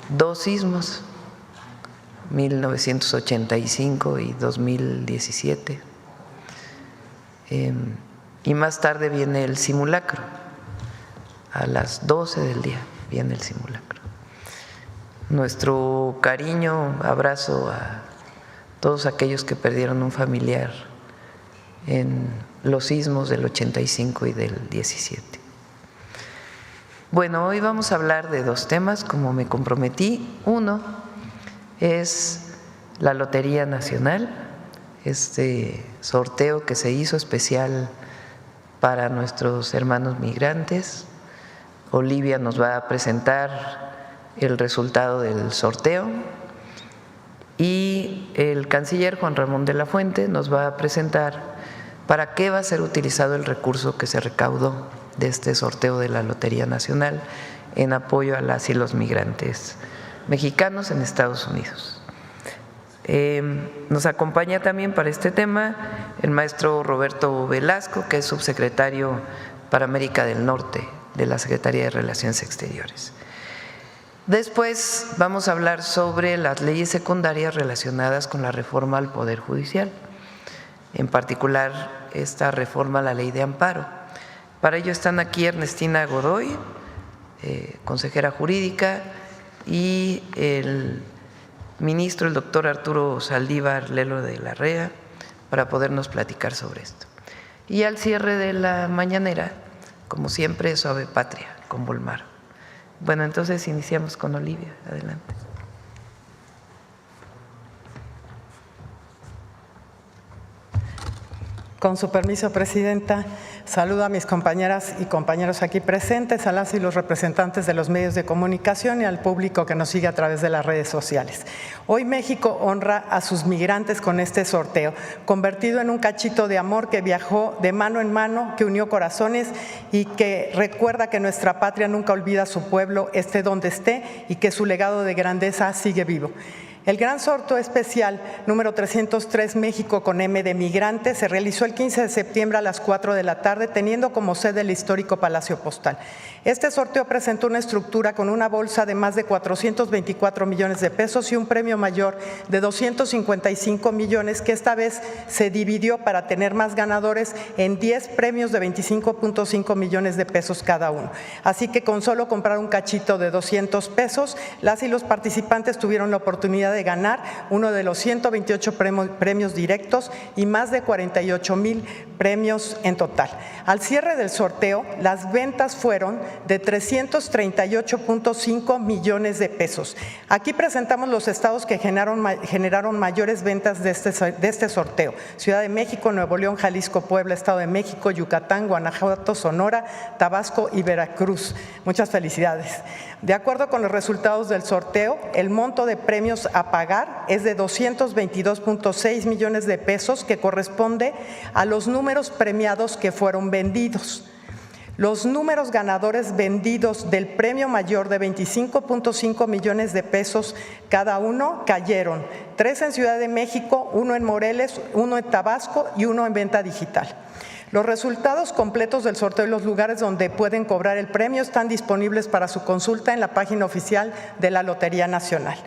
2 sismos, 1985 y 2017. Y más tarde viene el simulacro, a las 12 del día viene el simulacro. Nuestro cariño, abrazo a todos aquellos que perdieron un familiar en los sismos del 85 y del 17. Bueno, hoy vamos a hablar de 2 temas, como me comprometí. Uno es la Lotería Nacional, este sorteo que se hizo especial para nuestros hermanos migrantes. Olivia nos va a presentar el resultado del sorteo y el canciller Juan Ramón de la Fuente nos va a presentar para qué va a ser utilizado el recurso que se recaudó de este sorteo de la Lotería Nacional en apoyo a las y los migrantes mexicanos en Estados Unidos. Nos acompaña también para este tema el maestro Roberto Velasco, que es subsecretario para América del Norte de la Secretaría de Relaciones Exteriores. Después vamos a hablar sobre las leyes secundarias relacionadas con la reforma al Poder Judicial, en particular esta reforma a la Ley de Amparo. Para ello están aquí Ernestina Godoy, consejera jurídica, y el ministro, el doctor Arturo Saldívar Lelo de la Rea, para podernos platicar sobre esto. Y al cierre de la mañanera, como siempre, Suave Patria, con Volmaro. Bueno, entonces iniciamos con Olivia. Adelante. Con su permiso, Presidenta, saludo a mis compañeras y compañeros aquí presentes, a las y los representantes de los medios de comunicación y al público que nos sigue a través de las redes sociales. Hoy México honra a sus migrantes con este sorteo, convertido en un cachito de amor que viajó de mano en mano, que unió corazones y que recuerda que nuestra patria nunca olvida a su pueblo, esté donde esté, y que su legado de grandeza sigue vivo. El gran sorteo especial número 303 México con M de Migrantes se realizó el 15 de septiembre a las 4 de la tarde, teniendo como sede el histórico Palacio Postal. Este sorteo presentó una estructura con una bolsa de más de 424 millones de pesos y un premio mayor de 255 millones, que esta vez se dividió para tener más ganadores en 10 premios de 25.5 millones de pesos cada uno. Así que con solo comprar un cachito de 200 pesos, las y los participantes tuvieron la oportunidad de ganar uno de los 128 premios directos y más de 48,000 premios en total. Al cierre del sorteo, las ventas fueron de 338.5 millones de pesos. Aquí presentamos los estados que generaron mayores ventas de este sorteo: Ciudad de México, Nuevo León, Jalisco, Puebla, Estado de México, Yucatán, Guanajuato, Sonora, Tabasco y Veracruz. Muchas felicidades. De acuerdo con los resultados del sorteo, el monto de premios a pagar es de 222.6 millones de pesos, que corresponde a los números premiados que fueron vendidos. Los números ganadores vendidos del premio mayor de 25.5 millones de pesos cada uno cayeron: 3 en Ciudad de México, 1 en Morelos, 1 en Tabasco y 1 en venta digital. Los resultados completos del sorteo y los lugares donde pueden cobrar el premio están disponibles para su consulta en la página oficial de la Lotería Nacional.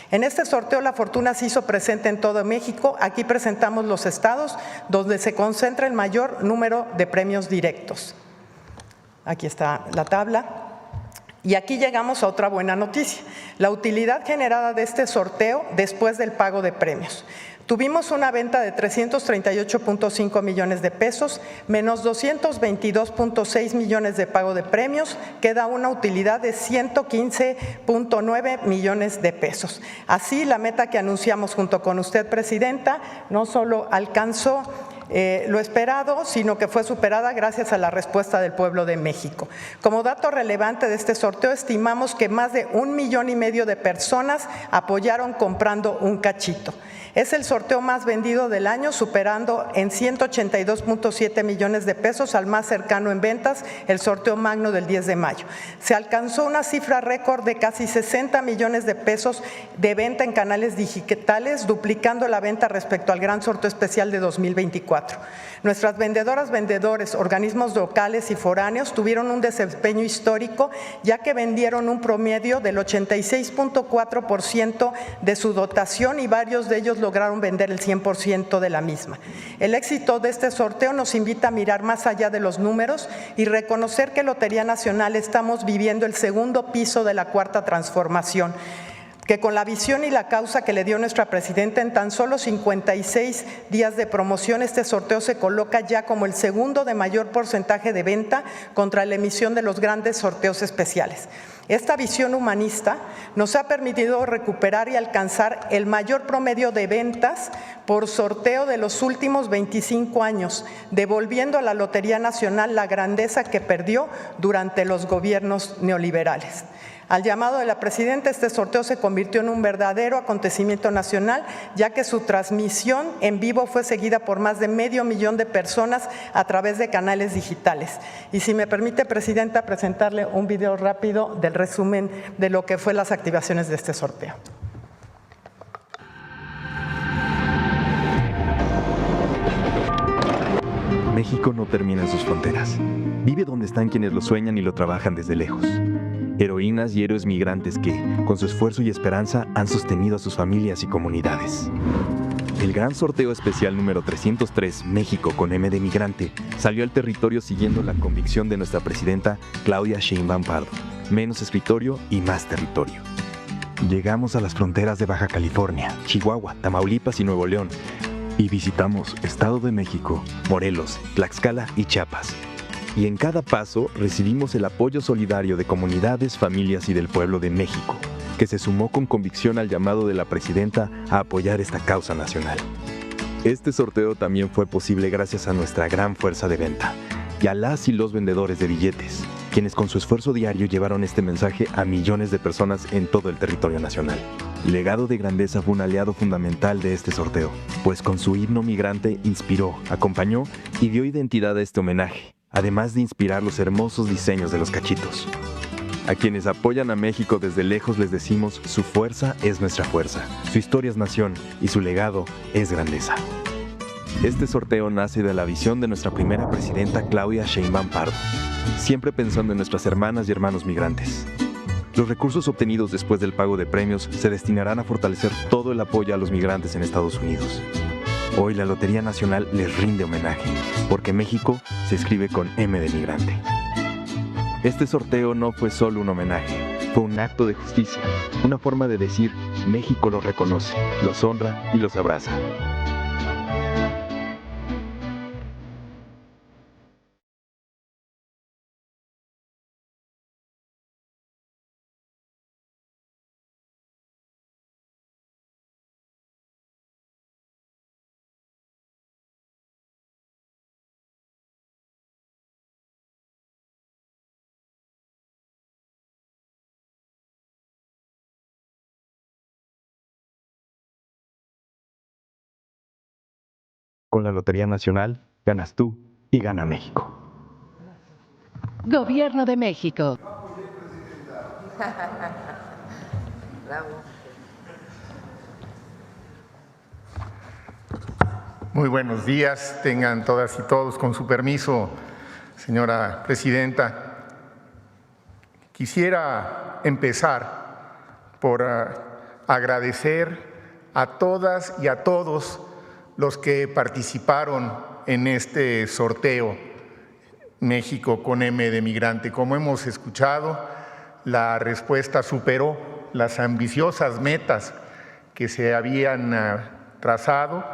En este sorteo la fortuna se hizo presente en todo México. Aquí presentamos los estados donde se concentra el mayor número de premios directos. Aquí está la tabla. Y aquí llegamos a otra buena noticia: la utilidad generada de este sorteo después del pago de premios. Tuvimos una venta de 338.5 millones de pesos, menos 222.6 millones de pago de premios, queda una utilidad de 115.9 millones de pesos. Así, la meta que anunciamos junto con usted, Presidenta, no solo alcanzó lo esperado, sino que fue superada gracias a la respuesta del pueblo de México. Como dato relevante de este sorteo, estimamos que más de 1,5 millones de personas apoyaron comprando un cachito. Es el sorteo más vendido del año, superando en 182.7 millones de pesos al más cercano en ventas, el sorteo magno del 10 de mayo. Se alcanzó una cifra récord de casi 60 millones de pesos de venta en canales digitales, duplicando la venta respecto al gran sorteo especial de 2024. 2024. Nuestras vendedoras, vendedores, organismos locales y foráneos tuvieron un desempeño histórico, ya que vendieron un promedio del 86.4% de su dotación y varios de ellos lograron vender el 100% de la misma. El éxito de este sorteo nos invita a mirar más allá de los números y reconocer que Lotería Nacional estamos viviendo el segundo piso de la cuarta transformación, que con la visión y la causa que le dio nuestra presidenta en tan solo 56 días de promoción, este sorteo se coloca ya como el segundo de mayor porcentaje de venta contra la emisión de los grandes sorteos especiales. Esta visión humanista nos ha permitido recuperar y alcanzar el mayor promedio de ventas por sorteo de los últimos 25 años, devolviendo a la Lotería Nacional la grandeza que perdió durante los gobiernos neoliberales. Al llamado de la presidenta, este sorteo se convirtió en un verdadero acontecimiento nacional, ya que su transmisión en vivo fue seguida por más de 500,000 de personas a través de canales digitales. Y si me permite, presidenta, presentarle un video rápido del resumen de lo que fue las activaciones de este sorteo. México no termina en sus fronteras. Vive donde están quienes lo sueñan y lo trabajan desde lejos. Heroínas y héroes migrantes que, con su esfuerzo y esperanza, han sostenido a sus familias y comunidades. El gran sorteo especial número 303, México con M de migrante, salió al territorio siguiendo la convicción de nuestra presidenta Claudia Sheinbaum Pardo: menos escritorio y más territorio. Llegamos a las fronteras de Baja California, Chihuahua, Tamaulipas y Nuevo León, y visitamos Estado de México, Morelos, Tlaxcala y Chiapas. Y en cada paso recibimos el apoyo solidario de comunidades, familias y del pueblo de México, que se sumó con convicción al llamado de la presidenta a apoyar esta causa nacional. Este sorteo también fue posible gracias a nuestra gran fuerza de venta y a las y los vendedores de billetes, quienes con su esfuerzo diario llevaron este mensaje a millones de personas en todo el territorio nacional. Legado de Grandeza fue un aliado fundamental de este sorteo, pues con su himno migrante inspiró, acompañó y dio identidad a este homenaje, además de inspirar los hermosos diseños de los cachitos. A quienes apoyan a México desde lejos les decimos: su fuerza es nuestra fuerza, su historia es nación y su legado es grandeza. Este sorteo nace de la visión de nuestra primera presidenta Claudia Sheinbaum Pardo, siempre pensando en nuestras hermanas y hermanos migrantes. Los recursos obtenidos después del pago de premios se destinarán a fortalecer todo el apoyo a los migrantes en Estados Unidos. Hoy la Lotería Nacional les rinde homenaje, porque México se escribe con M de migrante. Este sorteo no fue solo un homenaje, fue un acto de justicia, una forma de decir: México los reconoce, los honra y los abraza. Con la Lotería Nacional, ganas tú y gana México. Gobierno de México. Bravo. Muy buenos días, tengan todas y todos. Con su permiso, señora presidenta, quisiera empezar por agradecer a todas y a todos los que participaron en este sorteo México con M de migrante. Como hemos escuchado, la respuesta superó las ambiciosas metas que se habían trazado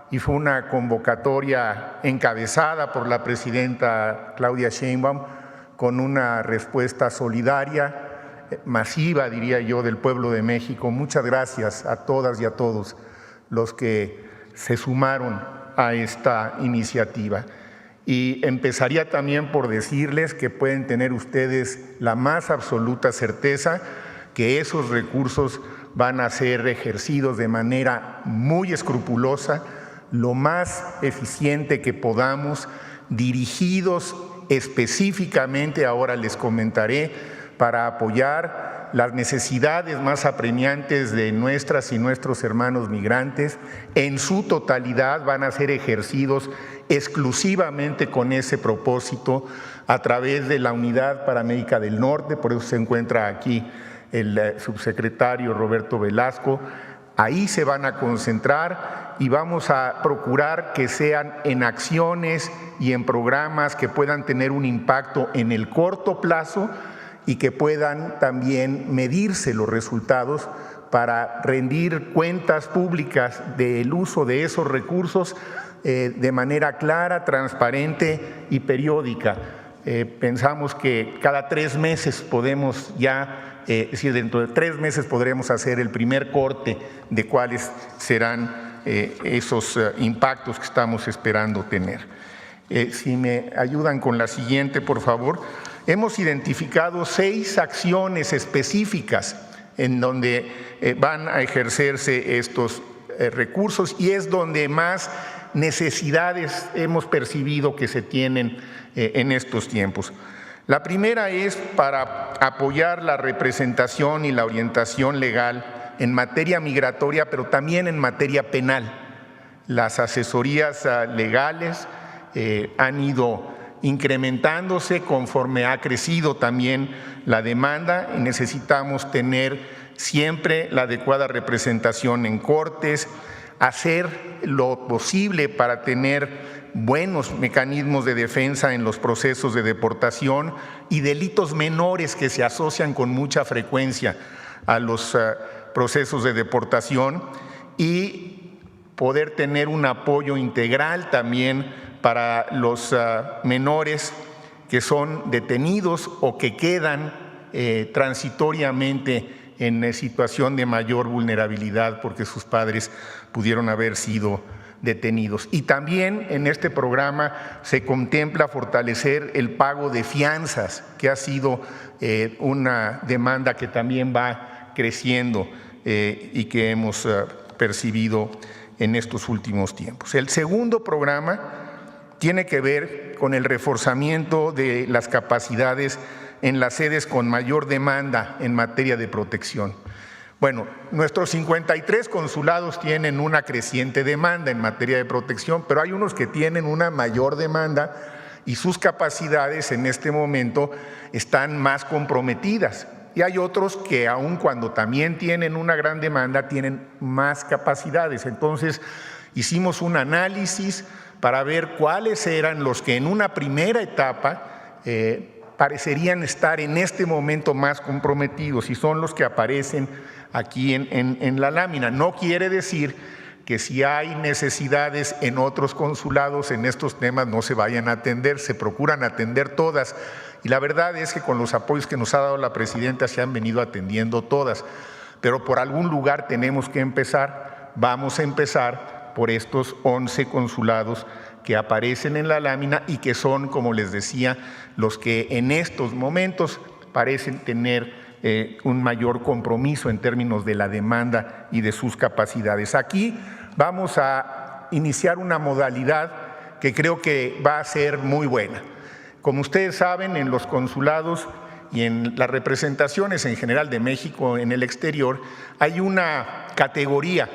y fue una convocatoria encabezada por la presidenta Claudia Sheinbaum con una respuesta solidaria, masiva, diría yo, del pueblo de México. Muchas gracias a todas y a todos los que se sumaron a esta iniciativa. Y empezaría también por decirles que pueden tener ustedes la más absoluta certeza que esos recursos van a ser ejercidos de manera muy escrupulosa, lo más eficiente que podamos, dirigidos específicamente, ahora les comentaré, para apoyar las necesidades más apremiantes de nuestras y nuestros hermanos migrantes. En su totalidad van a ser ejercidos exclusivamente con ese propósito a través de la Unidad para América del Norte, por eso se encuentra aquí el subsecretario Roberto Velasco. Ahí se van a concentrar y vamos a procurar que sean en acciones y en programas que puedan tener un impacto en el corto plazo y que puedan también medirse los resultados para rendir cuentas públicas del uso de esos recursos de manera clara, transparente y periódica. Pensamos que cada 3 meses podemos ya, es decir, dentro de 3 meses podremos hacer el primer corte de cuáles serán esos impactos que estamos esperando tener. Si me ayudan con la siguiente, por favor. Hemos identificado 6 acciones específicas en donde van a ejercerse estos recursos y es donde más necesidades hemos percibido que se tienen en estos tiempos. La primera es para apoyar la representación y la orientación legal en materia migratoria, pero también en materia penal. Las asesorías legales han ido incrementándose conforme ha crecido también la demanda y necesitamos tener siempre la adecuada representación en cortes, hacer lo posible para tener buenos mecanismos de defensa en los procesos de deportación y delitos menores que se asocian con mucha frecuencia a los procesos de deportación y poder tener un apoyo integral también para los menores que son detenidos o que quedan transitoriamente en situación de mayor vulnerabilidad porque sus padres pudieron haber sido detenidos. Y también en este programa se contempla fortalecer el pago de fianzas, que ha sido una demanda que también va creciendo y que hemos percibido en estos últimos tiempos. El segundo programa tiene que ver con el reforzamiento de las capacidades en las sedes con mayor demanda en materia de protección. Bueno, nuestros 53 consulados tienen una creciente demanda en materia de protección, pero hay unos que tienen una mayor demanda y sus capacidades en este momento están más comprometidas. Y hay otros que aun cuando también tienen una gran demanda, tienen más capacidades. Entonces, hicimos un análisis para ver cuáles eran los que en una primera etapa parecerían estar en este momento más comprometidos y son los que aparecen aquí en la lámina. No quiere decir que si hay necesidades en otros consulados en estos temas no se vayan a atender, se procuran atender todas y la verdad es que con los apoyos que nos ha dado la presidenta se han venido atendiendo todas, pero por algún lugar tenemos que empezar. Vamos a empezar por estos 11 consulados que aparecen en la lámina y que son, como les decía, los que en estos momentos parecen tener un mayor compromiso en términos de la demanda y de sus capacidades. Aquí vamos a iniciar una modalidad que creo que va a ser muy buena. Como ustedes saben, en los consulados y en las representaciones en general de México en el exterior hay una categoría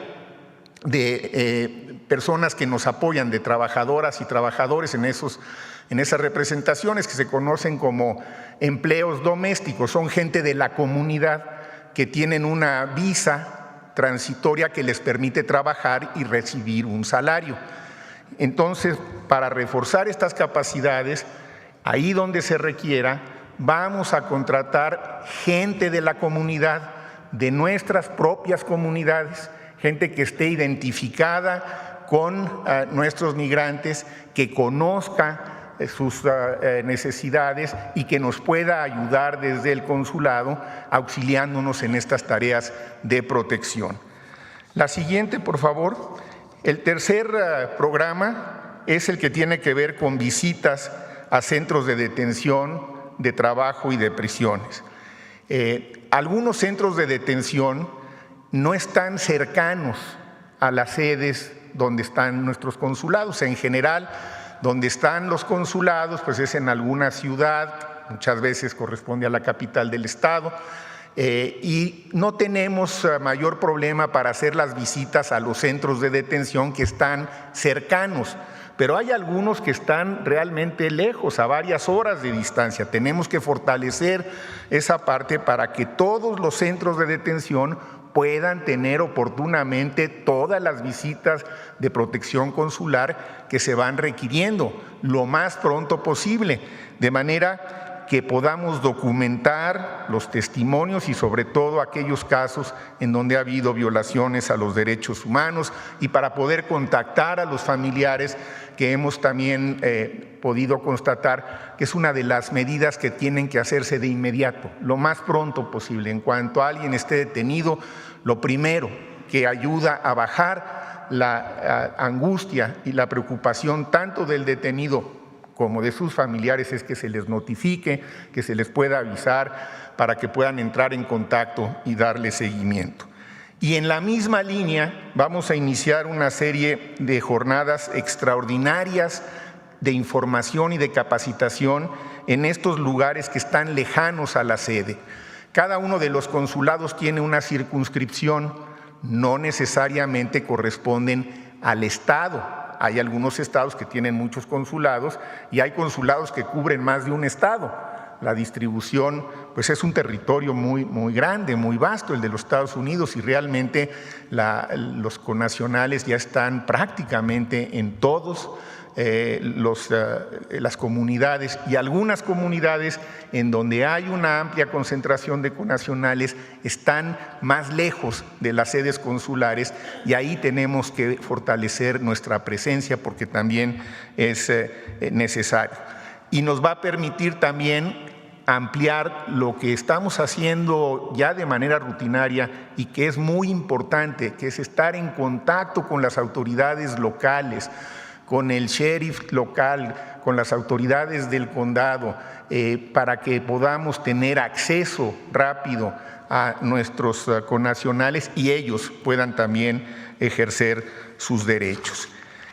de personas que nos apoyan, de trabajadoras y trabajadores en esas representaciones que se conocen como empleos domésticos. Son gente de la comunidad que tienen una visa transitoria que les permite trabajar y recibir un salario. Entonces, para reforzar estas capacidades, ahí donde se requiera, vamos a contratar gente de la comunidad, de nuestras propias comunidades, gente que esté identificada con nuestros migrantes, que conozca sus necesidades y que nos pueda ayudar desde el consulado auxiliándonos en estas tareas de protección. La siguiente, por favor. El tercer programa es el que tiene que ver con visitas a centros de detención, de trabajo y de prisiones. Algunos centros de detención no están cercanos a las sedes donde están nuestros consulados. En general, donde están los consulados, pues es en alguna ciudad muchas veces corresponde a la capital del estado, y no tenemos mayor problema para hacer las visitas a los centros de detención que están cercanos, pero hay algunos que están realmente lejos, a varias horas de distancia. Tenemos que fortalecer esa parte para que todos los centros de detención puedan tener oportunamente todas las visitas de protección consular que se van requiriendo lo más pronto posible, de manera que podamos documentar los testimonios y sobre todo aquellos casos en donde ha habido violaciones a los derechos humanos, y para poder contactar a los familiares, que hemos también podido constatar que es una de las medidas que tienen que hacerse de inmediato, lo más pronto posible. En cuanto alguien esté detenido, lo primero que ayuda a bajar la angustia y la preocupación tanto del detenido como de sus familiares es que se les notifique, que se les pueda avisar para que puedan entrar en contacto y darle seguimiento. Y en la misma línea vamos a iniciar una serie de jornadas extraordinarias de información y de capacitación en estos lugares que están lejanos a la sede. Cada uno de los consulados tiene una circunscripción, no necesariamente corresponden al estado. Hay algunos estados que tienen muchos consulados y hay consulados que cubren más de un estado. La distribución pues es un territorio muy grande, muy vasto, el de los Estados Unidos, y realmente los connacionales ya están prácticamente en todos las comunidades, y algunas comunidades en donde hay una amplia concentración de connacionales están más lejos de las sedes consulares, y ahí tenemos que fortalecer nuestra presencia porque también es necesario. Y nos va a permitir también ampliar lo que estamos haciendo ya de manera rutinaria y que es muy importante, que es estar en contacto con las autoridades locales, con el sheriff local, con las autoridades del condado, para que podamos tener acceso rápido a nuestros connacionales y ellos puedan también ejercer sus derechos.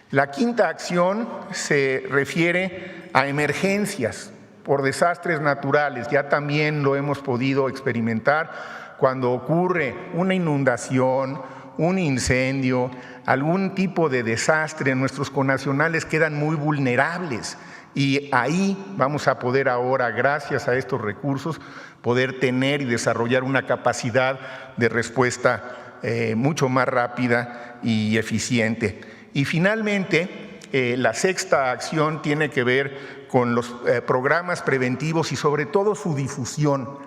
La quinta acción se refiere a emergencias por desastres naturales. Ya también lo hemos podido experimentar cuando ocurre una inundación, un incendio, algún tipo de desastre. Nuestros connacionales quedan muy vulnerables y ahí vamos a poder ahora, gracias a estos recursos, poder tener y desarrollar una capacidad de respuesta mucho más rápida y eficiente. Y finalmente, la sexta acción tiene que ver con los programas preventivos y sobre todo su difusión.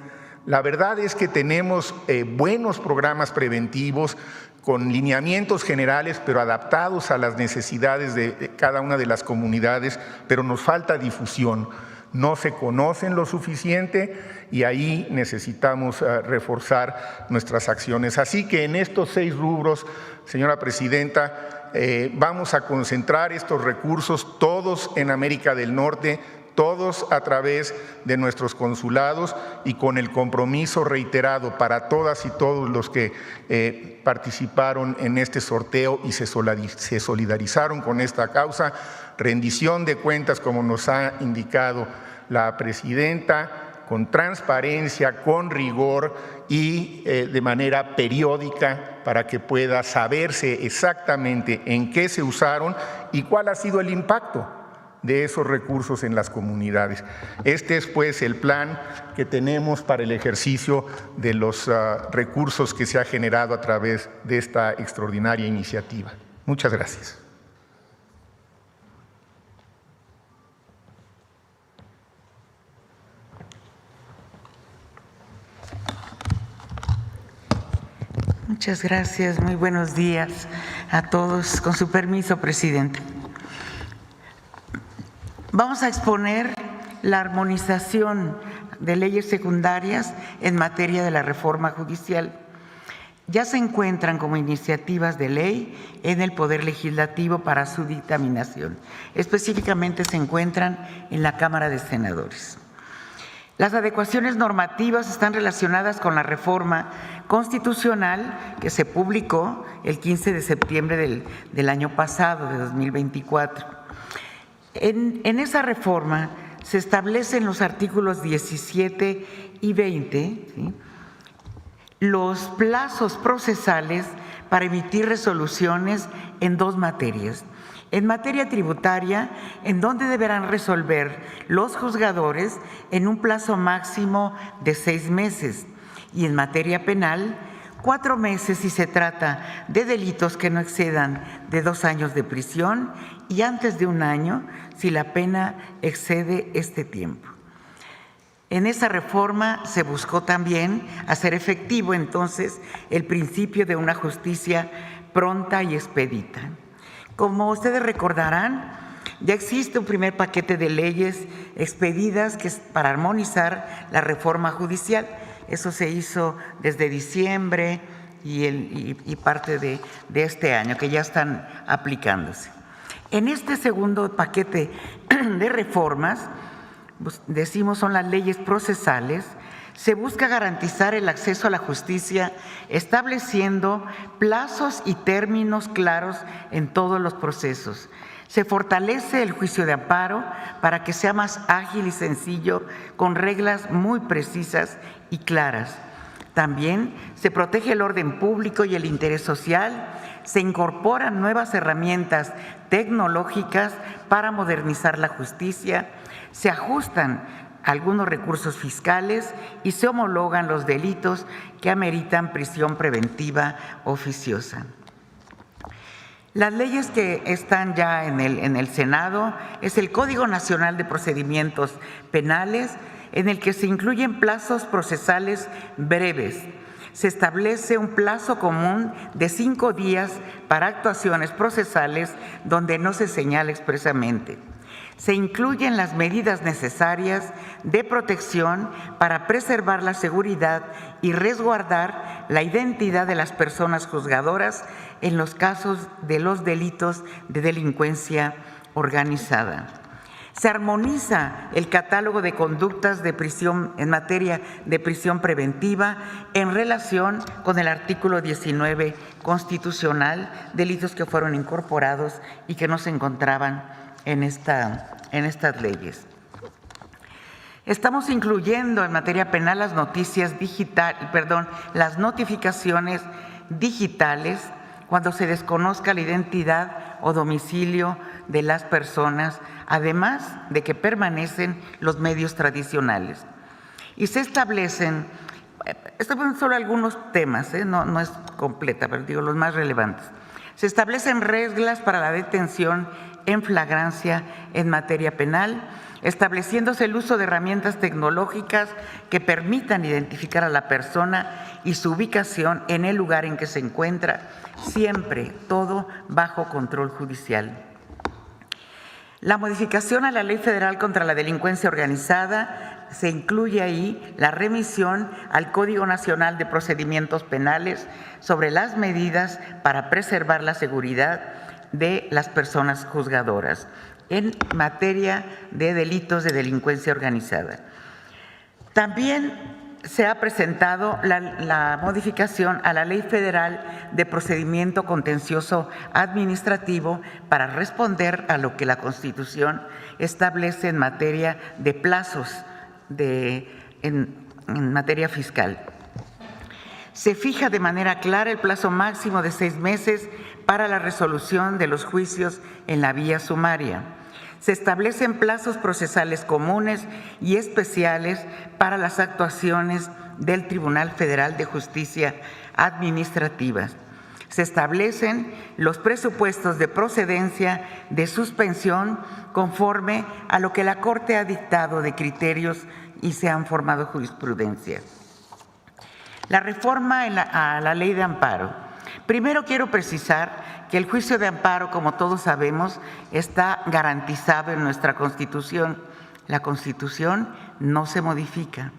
La verdad es que tenemos buenos programas preventivos con lineamientos generales, pero adaptados a las necesidades de cada una de las comunidades, pero nos falta difusión. No se conocen lo suficiente y ahí necesitamos reforzar nuestras acciones. Así que en estos 6 rubros, señora presidenta, vamos a concentrar estos recursos todos en América del Norte, todos a través de nuestros consulados y con el compromiso reiterado para todas y todos los que participaron en este sorteo y se solidarizaron con esta causa, rendición de cuentas como nos ha indicado la presidenta, con transparencia, con rigor y de manera periódica para que pueda saberse exactamente en qué se usaron y cuál ha sido el impacto de esos recursos en las comunidades. Este es pues el plan que tenemos para el ejercicio de los recursos que se ha generado a través de esta extraordinaria iniciativa. Muchas gracias. Muchas gracias, muy buenos días a todos. Con su permiso, presidente. Vamos a exponer la armonización de leyes secundarias en materia de la reforma judicial. Ya se encuentran como iniciativas de ley en el Poder Legislativo para su dictaminación. Específicamente se encuentran en la Cámara de Senadores. Las adecuaciones normativas están relacionadas con la reforma constitucional que se publicó el 15 de septiembre del año pasado, de 2024. En esa reforma se establecen los artículos 17 y 20, ¿sí?, los plazos procesales para emitir resoluciones en dos materias. En materia tributaria, en donde deberán resolver los juzgadores en un plazo máximo de 6 meses, y en materia penal, 4 meses si se trata de delitos que no excedan de 2 años de prisión y antes de 1 año si la pena excede este tiempo. En esa reforma se buscó también hacer efectivo entonces el principio de una justicia pronta y expedita. Como ustedes recordarán, ya existe un primer paquete de leyes expedidas que es para armonizar la reforma judicial. Eso se hizo desde diciembre y parte de este año, que ya están aplicándose. En este segundo paquete de reformas, pues decimos son las leyes procesales, se busca garantizar el acceso a la justicia estableciendo plazos y términos claros en todos los procesos. Se fortalece el juicio de amparo para que sea más ágil y sencillo, con reglas muy precisas y claras. También se protege el orden público y el interés social, se incorporan nuevas herramientas tecnológicas para modernizar la justicia, se ajustan algunos recursos fiscales y se homologan los delitos que ameritan prisión preventiva oficiosa. Las leyes que están ya en el Senado es el Código Nacional de Procedimientos Penales, en el que se incluyen plazos procesales breves. Se establece un plazo común de 5 días para actuaciones procesales donde no se señala expresamente. Se incluyen las medidas necesarias de protección para preservar la seguridad y resguardar la identidad de las personas juzgadoras en los casos de los delitos de delincuencia organizada. Se armoniza el catálogo de conductas de prisión en materia de prisión preventiva en relación con el artículo 19 constitucional, delitos que fueron incorporados y que no se encontraban en estas leyes. Estamos incluyendo en materia penal las las notificaciones digitales cuando se desconozca la identidad o domicilio de las personas, además de que permanecen los medios tradicionales. Y se establecen, estos son solo algunos temas, no es completa, pero digo los más relevantes. Se establecen reglas para la detención en flagrancia en materia penal, estableciéndose el uso de herramientas tecnológicas que permitan identificar a la persona y su ubicación en el lugar en que se encuentra, siempre todo bajo control judicial. La modificación a la Ley Federal contra la Delincuencia Organizada, se incluye ahí la remisión al Código Nacional de Procedimientos Penales sobre las medidas para preservar la seguridad de las personas juzgadoras en materia de delitos de delincuencia organizada. También se ha presentado la modificación a la Ley Federal de Procedimiento Contencioso Administrativo para responder a lo que la Constitución establece en materia de plazos en materia fiscal. Se fija de manera clara el plazo máximo de 6 meses para la resolución de los juicios en la vía sumaria. Se establecen plazos procesales comunes y especiales para las actuaciones del Tribunal Federal de Justicia Administrativa. Se establecen los presupuestos de procedencia de suspensión conforme a lo que la Corte ha dictado de criterios y se han formado jurisprudencia. La reforma a la Ley de Amparo. Primero quiero precisar que el juicio de amparo, como todos sabemos, está garantizado en nuestra Constitución. La Constitución no se modifica.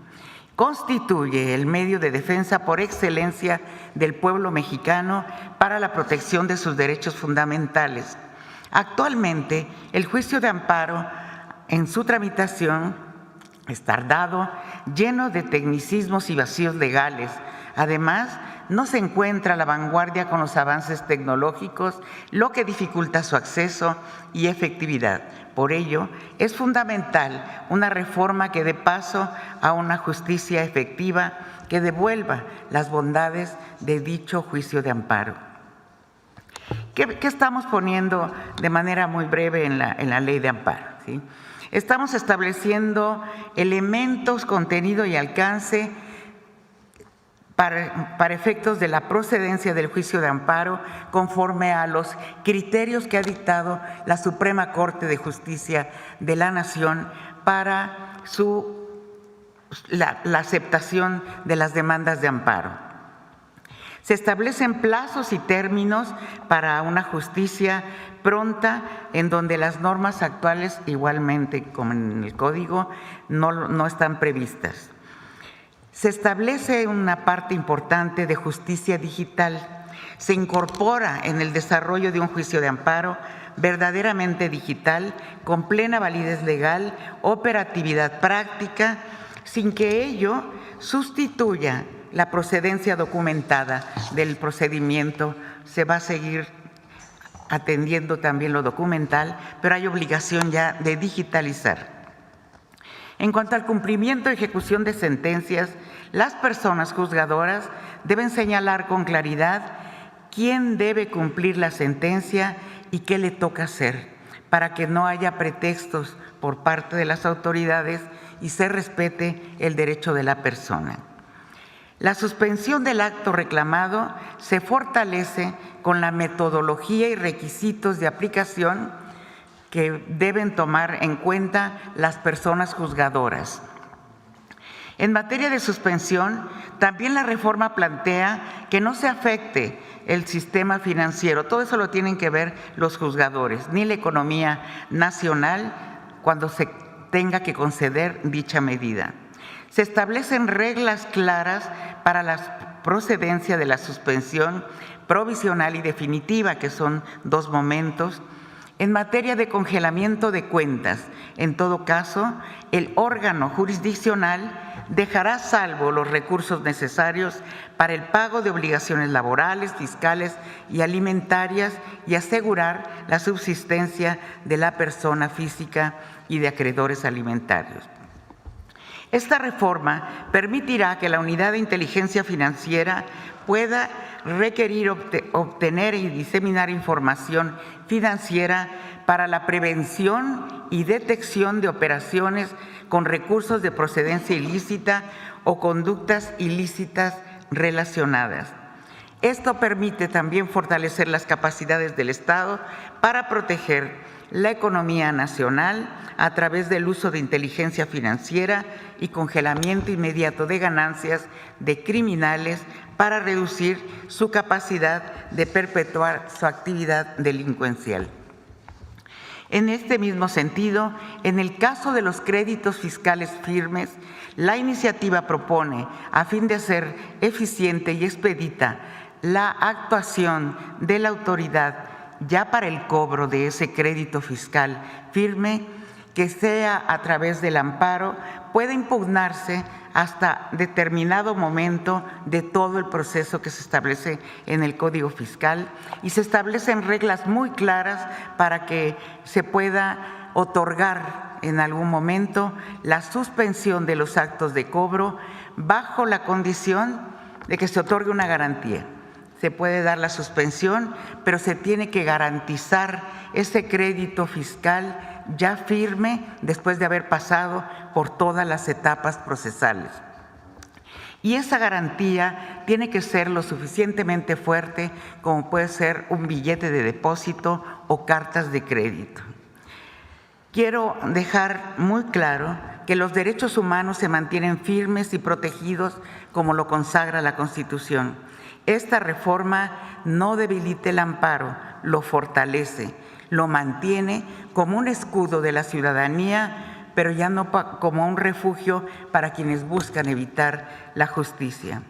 Constituye el medio de defensa por excelencia del pueblo mexicano para la protección de sus derechos fundamentales. Actualmente, el juicio de amparo en su tramitación es tardado, lleno de tecnicismos y vacíos legales, además no se encuentra a la vanguardia con los avances tecnológicos, lo que dificulta su acceso y efectividad. Por ello, es fundamental una reforma que dé paso a una justicia efectiva que devuelva las bondades de dicho juicio de amparo. ¿Qué estamos poniendo de manera muy breve en la ley de amparo? ¿Sí? Estamos estableciendo elementos, contenido y alcance para efectos de la procedencia del juicio de amparo conforme a los criterios que ha dictado la Suprema Corte de Justicia de la Nación para la aceptación de las demandas de amparo. Se establecen plazos y términos para una justicia pronta en donde las normas actuales, igualmente como en el Código, no están previstas. Se establece una parte importante de justicia digital. Se incorpora en el desarrollo de un juicio de amparo verdaderamente digital, con plena validez legal, operatividad práctica, sin que ello sustituya la procedencia documentada del procedimiento. Se va a seguir atendiendo también lo documental, pero hay obligación ya de digitalizar. En cuanto al cumplimiento y ejecución de sentencias, las personas juzgadoras deben señalar con claridad quién debe cumplir la sentencia y qué le toca hacer, para que no haya pretextos por parte de las autoridades y se respete el derecho de la persona. La suspensión del acto reclamado se fortalece con la metodología y requisitos de aplicación que deben tomar en cuenta las personas juzgadoras. En materia de suspensión, también la reforma plantea que no se afecte el sistema financiero. Todo eso lo tienen que ver los juzgadores, ni la economía nacional cuando se tenga que conceder dicha medida. Se establecen reglas claras para la procedencia de la suspensión provisional y definitiva, que son dos momentos. En materia de congelamiento de cuentas, en todo caso, el órgano jurisdiccional dejará salvo los recursos necesarios para el pago de obligaciones laborales, fiscales y alimentarias y asegurar la subsistencia de la persona física y de acreedores alimentarios. Esta reforma permitirá que la Unidad de Inteligencia Financiera pueda requerir obtener y diseminar información financiera para la prevención y detección de operaciones con recursos de procedencia ilícita o conductas ilícitas relacionadas. Esto permite también fortalecer las capacidades del Estado para proteger la economía nacional a través del uso de inteligencia financiera y congelamiento inmediato de ganancias de criminales para reducir su capacidad de perpetuar su actividad delincuencial. En este mismo sentido, en el caso de los créditos fiscales firmes, la iniciativa propone, a fin de hacer eficiente y expedita la actuación de la autoridad ya para el cobro de ese crédito fiscal firme, que sea a través del amparo, puede impugnarse hasta determinado momento de todo el proceso que se establece en el Código Fiscal, y se establecen reglas muy claras para que se pueda otorgar en algún momento la suspensión de los actos de cobro bajo la condición de que se otorgue una garantía. Se puede dar la suspensión, pero se tiene que garantizar ese crédito fiscal ya firme después de haber pasado por todas las etapas procesales. Y esa garantía tiene que ser lo suficientemente fuerte como puede ser un billete de depósito o cartas de crédito. Quiero dejar muy claro que los derechos humanos se mantienen firmes y protegidos como lo consagra la Constitución. Esta reforma no debilita el amparo, lo fortalece, lo mantiene como un escudo de la ciudadanía, pero ya no como un refugio para quienes buscan evitar la justicia.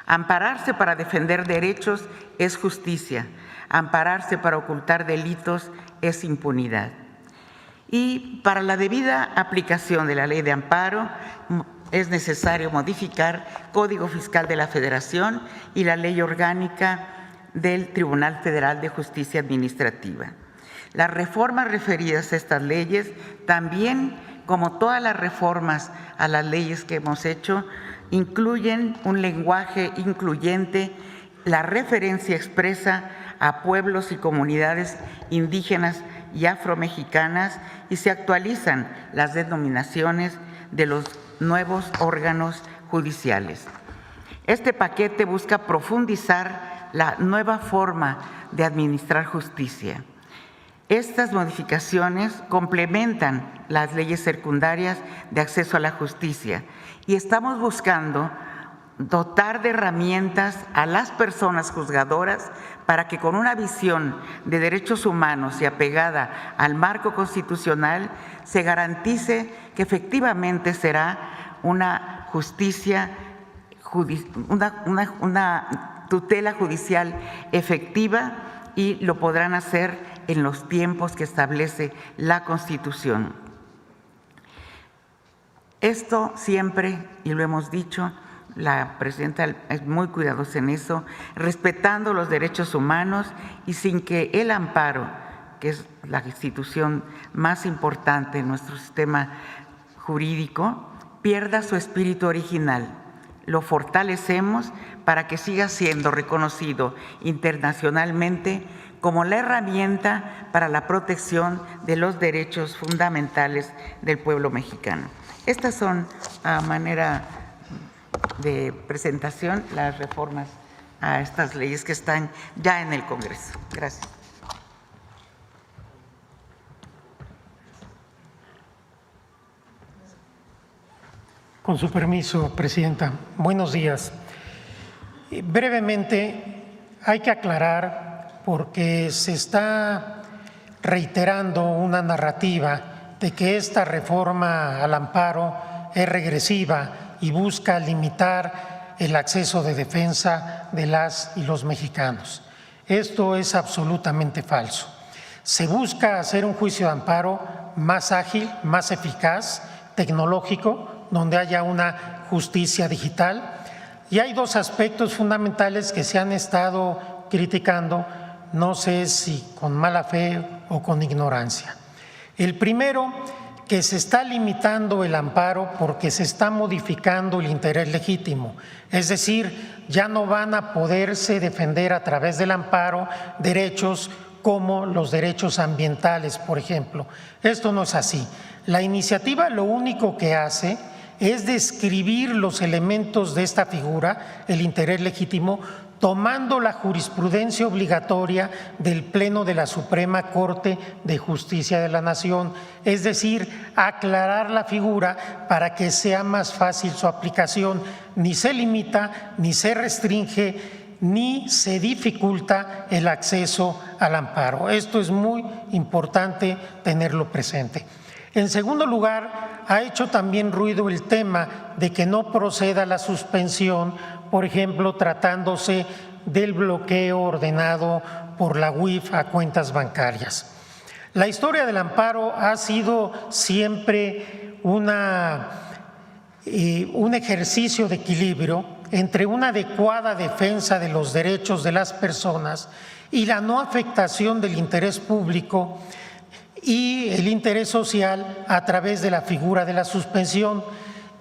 Ampararse para defender derechos es justicia, ampararse para ocultar delitos es impunidad. Y para la debida aplicación de la ley de amparo, es necesario modificar Código Fiscal de la Federación y la Ley Orgánica del Tribunal Federal de Justicia Administrativa. Las reformas referidas a estas leyes también, como todas las reformas a las leyes que hemos hecho, incluyen un lenguaje incluyente, la referencia expresa a pueblos y comunidades indígenas y afromexicanas, y se actualizan las denominaciones de los nuevos órganos judiciales. Este paquete busca profundizar la nueva forma de administrar justicia. Estas modificaciones complementan las leyes secundarias de acceso a la justicia y estamos buscando dotar de herramientas a las personas juzgadoras para que con una visión de derechos humanos y apegada al marco constitucional se garantice que efectivamente será una justicia, una tutela judicial efectiva, y lo podrán hacer en los tiempos que establece la Constitución. Esto siempre, y lo hemos dicho, la presidenta es muy cuidadosa en eso, respetando los derechos humanos y sin que el amparo, que es la institución más importante en nuestro sistema jurídico, pierda su espíritu original. Lo fortalecemos para que siga siendo reconocido internacionalmente como la herramienta para la protección de los derechos fundamentales del pueblo mexicano. Estas son, a manera de presentación, las reformas a estas leyes que están ya en el Congreso. Gracias. Con su permiso, Presidenta. Buenos días. Brevemente, hay que aclarar, porque se está reiterando una narrativa de que esta reforma al amparo es regresiva y busca limitar el acceso de defensa de las y los mexicanos. Esto es absolutamente falso. Se busca hacer un juicio de amparo más ágil, más eficaz, tecnológico, donde haya una justicia digital. Y hay dos aspectos fundamentales que se han estado criticando, no sé si con mala fe o con ignorancia. El primero, que se está limitando el amparo porque se está modificando el interés legítimo, es decir, ya no van a poderse defender a través del amparo derechos como los derechos ambientales, por ejemplo. Esto no es así. La iniciativa lo único que hace es describir los elementos de esta figura, el interés legítimo, tomando la jurisprudencia obligatoria del Pleno de la Suprema Corte de Justicia de la Nación, es decir, aclarar la figura para que sea más fácil su aplicación. Ni se limita, ni se restringe, ni se dificulta el acceso al amparo. Esto es muy importante tenerlo presente. En segundo lugar, ha hecho también ruido el tema de que no proceda la suspensión, por ejemplo, tratándose del bloqueo ordenado por la UIF a cuentas bancarias. La historia del amparo ha sido siempre un ejercicio de equilibrio entre una adecuada defensa de los derechos de las personas y la no afectación del interés público y el interés social a través de la figura de la suspensión.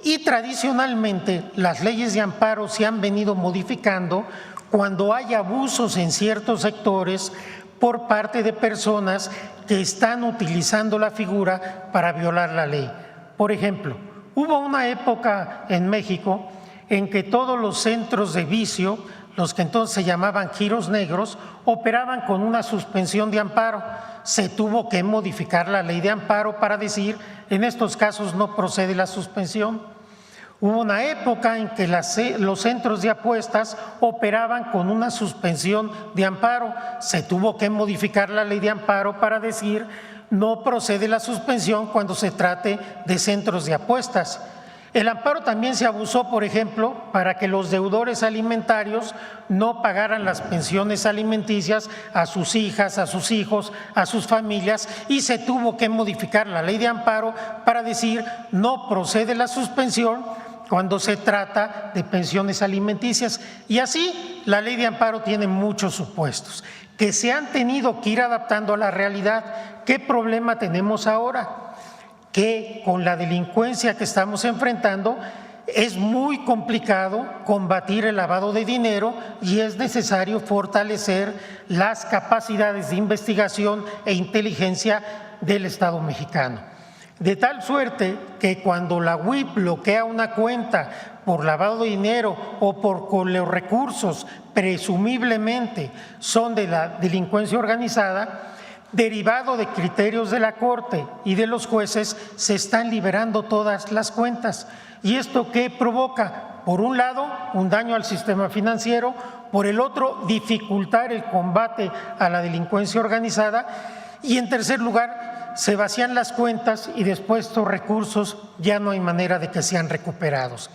Y tradicionalmente las leyes de amparo se han venido modificando cuando hay abusos en ciertos sectores por parte de personas que están utilizando la figura para violar la ley. Por ejemplo, hubo una época en México en que todos los centros de vicio, los que entonces se llamaban giros negros, operaban con una suspensión de amparo. Se tuvo que modificar la ley de amparo para decir, en estos casos no procede la suspensión. Hubo una época en que los centros de apuestas operaban con una suspensión de amparo. Se tuvo que modificar la ley de amparo para decir, no procede la suspensión cuando se trate de centros de apuestas. El amparo también se abusó, por ejemplo, para que los deudores alimentarios no pagaran las pensiones alimenticias a sus hijas, a sus hijos, a sus familias, y se tuvo que modificar la ley de amparo para decir no procede la suspensión cuando se trata de pensiones alimenticias. Y así la ley de amparo tiene muchos supuestos que se han tenido que ir adaptando a la realidad. ¿Qué problema tenemos ahora? Que con la delincuencia que estamos enfrentando es muy complicado combatir el lavado de dinero y es necesario fortalecer las capacidades de investigación e inteligencia del Estado mexicano. De tal suerte que cuando la UIP bloquea una cuenta por lavado de dinero o por los recursos presumiblemente son de la delincuencia organizada, derivado de criterios de la Corte y de los jueces, se están liberando todas las cuentas. ¿Y esto qué provoca? Por un lado, un daño al sistema financiero, por el otro, dificultar el combate a la delincuencia organizada y, en tercer lugar, se vacían las cuentas y después estos recursos ya no hay manera de que sean recuperados.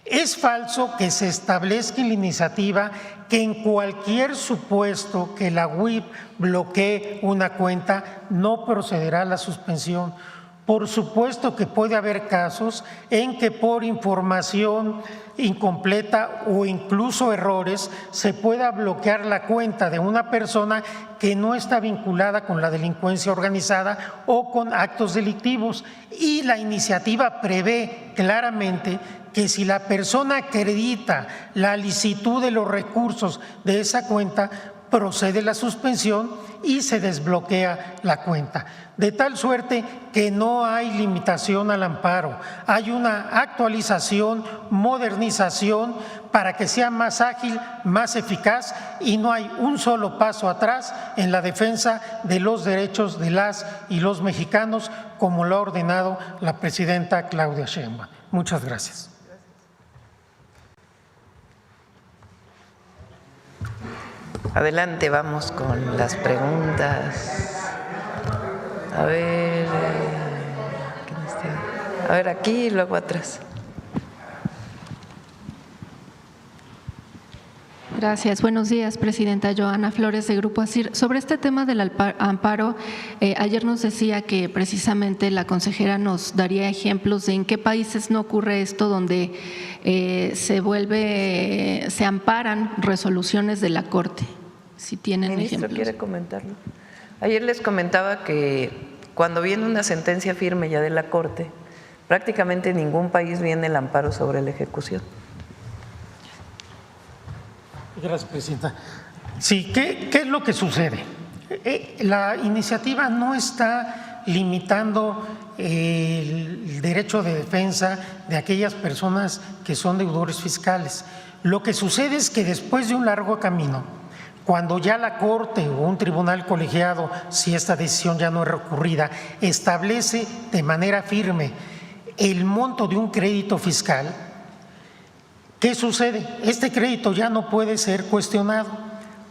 Es falso que se establezca en la iniciativa que en cualquier supuesto que la UIP bloquee una cuenta no procederá a la suspensión. Por supuesto que puede haber casos en que por información incompleta o incluso errores se pueda bloquear la cuenta de una persona que no está vinculada con la delincuencia organizada o con actos delictivos. Y la iniciativa prevé claramente que si la persona acredita la licitud de los recursos de esa cuenta, procede la suspensión y se desbloquea la cuenta. De tal suerte que no hay limitación al amparo, hay una actualización, modernización para que sea más ágil, más eficaz y no hay un solo paso atrás en la defensa de los derechos de las y los mexicanos, como lo ha ordenado la presidenta Claudia Sheinbaum. Muchas gracias. Adelante, vamos con las preguntas. A ver, ¿quién está? A ver, aquí y luego atrás. Gracias. Buenos días, Presidenta. Joana Flores, de Grupo ASIR. Sobre este tema del amparo, ayer nos decía que precisamente la consejera nos daría ejemplos de en qué países no ocurre esto, donde se amparan resoluciones de la Corte. Si tienen Ministro, ejemplos. ¿quiere comentarlo? Ayer les comentaba que cuando viene una sentencia firme ya de la Corte, prácticamente en ningún país viene el amparo sobre la ejecución. Gracias, Presidenta. Sí, ¿qué es lo que sucede? La iniciativa no está limitando el derecho de defensa de aquellas personas que son deudores fiscales. Lo que sucede es que después de un largo camino, cuando ya la Corte o un tribunal colegiado, si esta decisión ya no es recurrida, establece de manera firme el monto de un crédito fiscal, ¿qué sucede? Este crédito ya no puede ser cuestionado.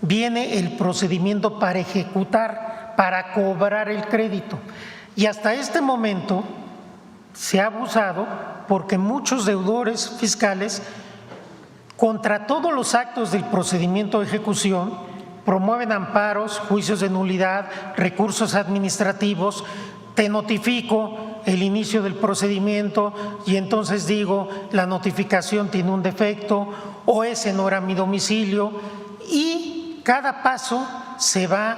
Viene el procedimiento para ejecutar, para cobrar el crédito. Y hasta este momento se ha abusado porque muchos deudores fiscales, contra todos los actos del procedimiento de ejecución, promueven amparos, juicios de nulidad, recursos administrativos. Te notifico el inicio del procedimiento y entonces digo la notificación tiene un defecto o ese no era mi domicilio, y cada paso se va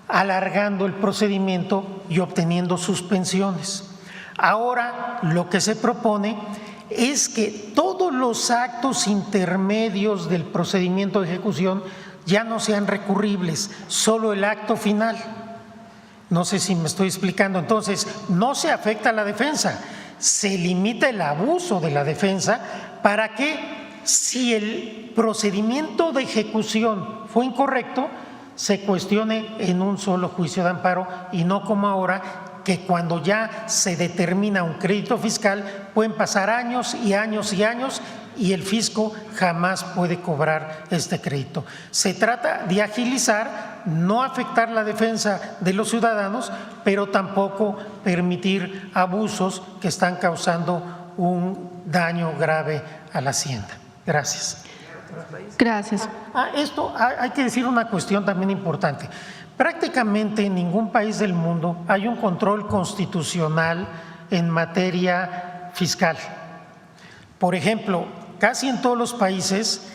alargando el procedimiento y obteniendo suspensiones. Ahora lo que se propone es que todos los actos intermedios del procedimiento de ejecución ya no sean recurribles, solo el acto final. No sé si me estoy explicando. Entonces, no se afecta a la defensa, se limita el abuso de la defensa para que, si el procedimiento de ejecución fue incorrecto, se cuestione en un solo juicio de amparo y no como ahora, que cuando ya se determina un crédito fiscal pueden pasar años y años y años y el fisco jamás puede cobrar este crédito. Se trata de agilizar, no afectar la defensa de los ciudadanos, pero tampoco permitir abusos que están causando un daño grave a la Hacienda. Gracias. Gracias. Esto hay que decir una cuestión también importante. Prácticamente en ningún país del mundo hay un control constitucional en materia fiscal. Por ejemplo, casi en todos los países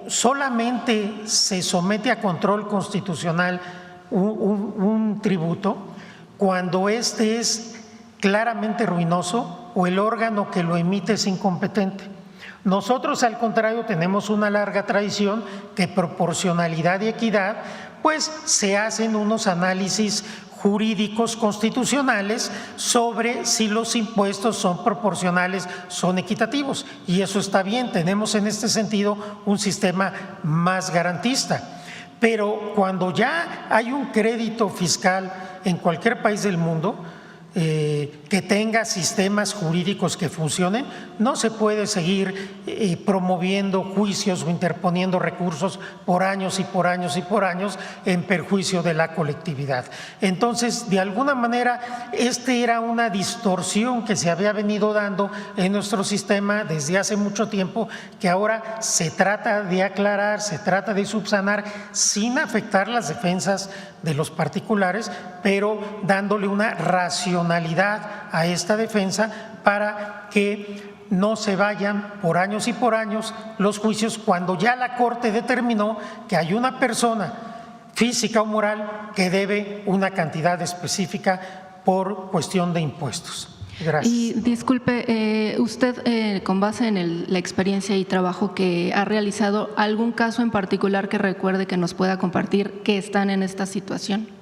solamente se somete a control constitucional un tributo cuando este es claramente ruinoso o el órgano que lo emite es incompetente. Nosotros, al contrario, tenemos una larga tradición que proporcionalidad y equidad, pues se hacen unos análisis jurídicos constitucionales sobre si los impuestos son proporcionales, son equitativos, y eso está bien, tenemos en este sentido un sistema más garantista. Pero cuando ya hay un crédito fiscal en cualquier país del mundo que tenga sistemas jurídicos que funcionen, no se puede seguir promoviendo juicios o interponiendo recursos por años y por años y por años en perjuicio de la colectividad. Entonces, de alguna manera, era una distorsión que se había venido dando en nuestro sistema desde hace mucho tiempo, que ahora se trata de aclarar, se trata de subsanar sin afectar las defensas de los particulares, pero dándole una racionalidad a esta defensa para que no se vayan por años y por años los juicios cuando ya la Corte determinó que hay una persona física o moral que debe una cantidad específica por cuestión de impuestos. Gracias. Y disculpe, usted con base en la experiencia y trabajo que ha realizado, ¿algún caso en particular que recuerde que nos pueda compartir que están en esta situación?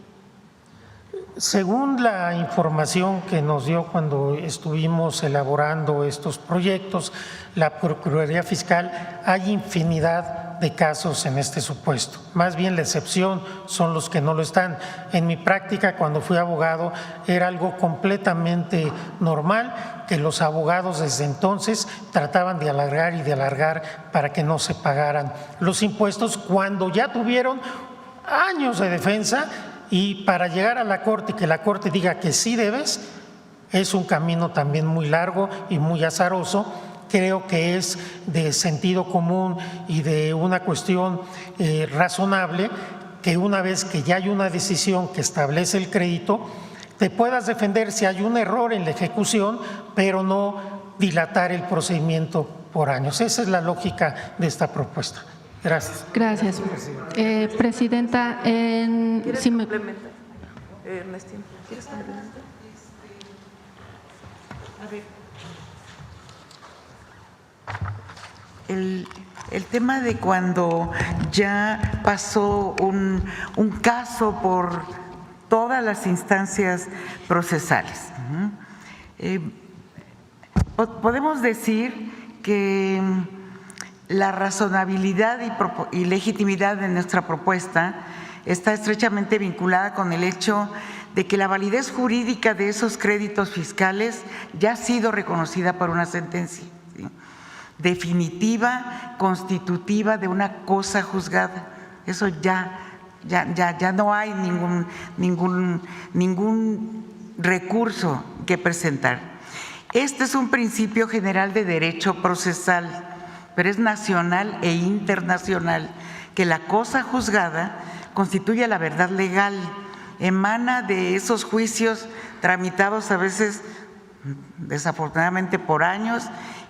Según la información que nos dio cuando estuvimos elaborando estos proyectos, la Procuraduría Fiscal, hay infinidad de casos en este supuesto. Más bien la excepción son los que no lo están. En mi práctica, cuando fui abogado, era algo completamente normal que los abogados desde entonces trataban de alargar y de alargar para que no se pagaran los impuestos cuando ya tuvieron años de defensa. Y para llegar a la Corte y que la Corte diga que sí debes, es un camino también muy largo y muy azaroso. Creo que es de sentido común y de una cuestión razonable que una vez que ya hay una decisión que establece el crédito, te puedas defender si hay un error en la ejecución, pero no dilatar el procedimiento por años. Esa es la lógica de esta propuesta. Gracias. Gracias. Presidenta, ¿Quieres si me... complementar? Ernestina, ¿quieres complementar? A ver. El tema de cuando ya pasó un caso por todas las instancias procesales. Podemos decir que la razonabilidad y legitimidad de nuestra propuesta está estrechamente vinculada con el hecho de que la validez jurídica de esos créditos fiscales ya ha sido reconocida por una sentencia, ¿sí?, definitiva, constitutiva de una cosa juzgada. Eso ya no hay ningún recurso que presentar. Este es un principio general de derecho procesal, pero es nacional e internacional, que la cosa juzgada constituye la verdad legal, emana de esos juicios tramitados a veces desafortunadamente por años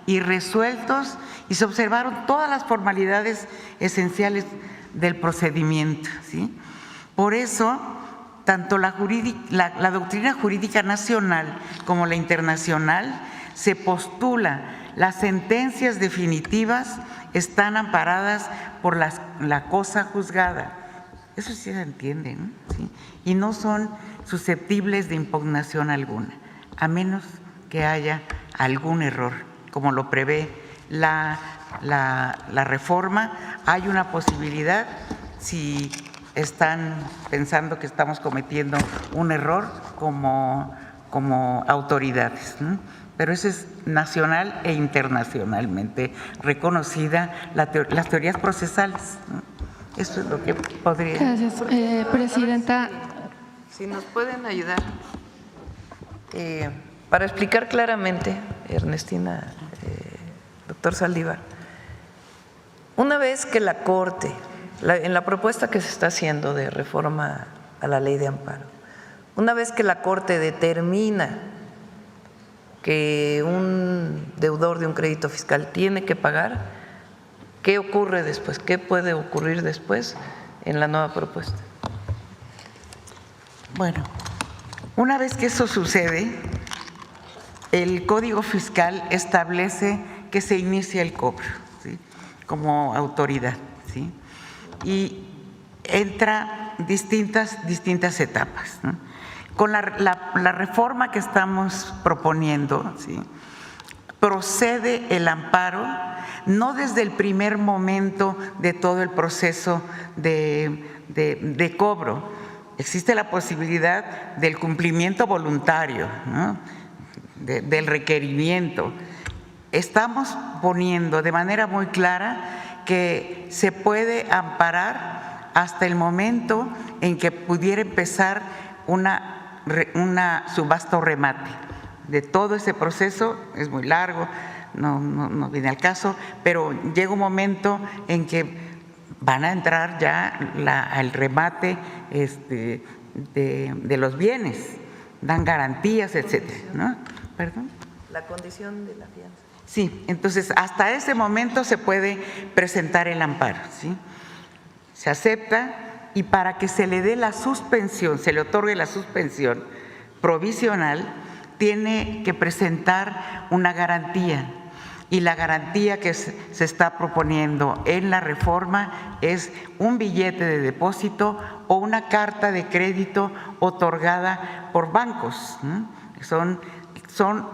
y resueltos, y se observaron todas las formalidades esenciales del procedimiento, ¿sí? Por eso, tanto la doctrina jurídica nacional como la internacional se postula. Las sentencias definitivas están amparadas por la cosa juzgada. Eso sí se entiende, ¿no? ¿Sí? Y no son susceptibles de impugnación alguna, a menos que haya algún error, como lo prevé la reforma. Hay una posibilidad, si están pensando que estamos cometiendo un error como autoridades, ¿no? Pero eso es nacional e internacionalmente reconocida, las teorías procesales, ¿no? Eso es lo que podría… Gracias, Presidenta. Si nos pueden ayudar para explicar claramente, Ernestina, doctor Saldívar, una vez que la Corte, en la propuesta que se está haciendo de reforma a la ley de amparo, una vez que la Corte determina que un deudor de un crédito fiscal tiene que pagar, ¿qué ocurre después? ¿Qué puede ocurrir después en la nueva propuesta? Bueno, una vez que eso sucede, el Código Fiscal establece que se inicia el cobro, ¿sí?, como autoridad, ¿sí?, y entra distintas etapas, ¿no? Con la reforma que estamos proponiendo, ¿sí?, procede el amparo no desde el primer momento de todo el proceso de cobro. Existe la posibilidad del cumplimiento voluntario, ¿no?, del requerimiento. Estamos poniendo de manera muy clara que se puede amparar hasta el momento en que pudiera empezar una subasta o remate. De todo ese proceso es muy largo, no viene al caso, pero llega un momento en que van a entrar ya al remate de los bienes, dan garantías, etcétera, ¿no? ¿Perdón? La condición de la fianza. Sí, entonces hasta ese momento se puede presentar el amparo, ¿sí? Se acepta, y para que se le dé la suspensión, se le otorgue la suspensión provisional, tiene que presentar una garantía. Y la garantía que se está proponiendo en la reforma es un billete de depósito o una carta de crédito otorgada por bancos, ¿no? Son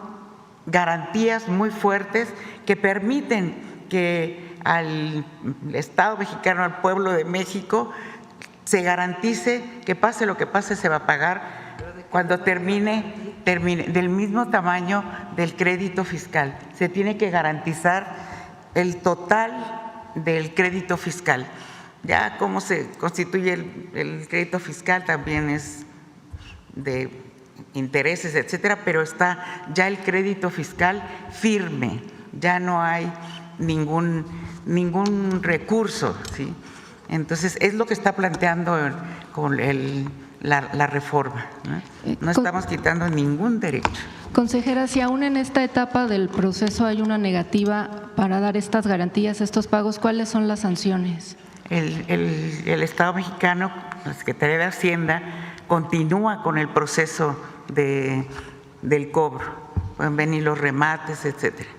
garantías muy fuertes que permiten que al Estado mexicano, al pueblo de México, se garantice que pase lo que pase, se va a pagar cuando termine del mismo tamaño del crédito fiscal. Se tiene que garantizar el total del crédito fiscal. Ya cómo se constituye el crédito fiscal también es de intereses, etcétera, pero está ya el crédito fiscal firme, ya no hay ningún recurso, ¿sí? Entonces es lo que está planteando con la reforma, ¿no? No estamos quitando ningún derecho. Consejera, si aún en esta etapa del proceso hay una negativa para dar estas garantías, estos pagos, ¿cuáles son las sanciones? El Estado mexicano, la Secretaría de Hacienda, continúa con el proceso del cobro. Pueden venir los remates, etcétera.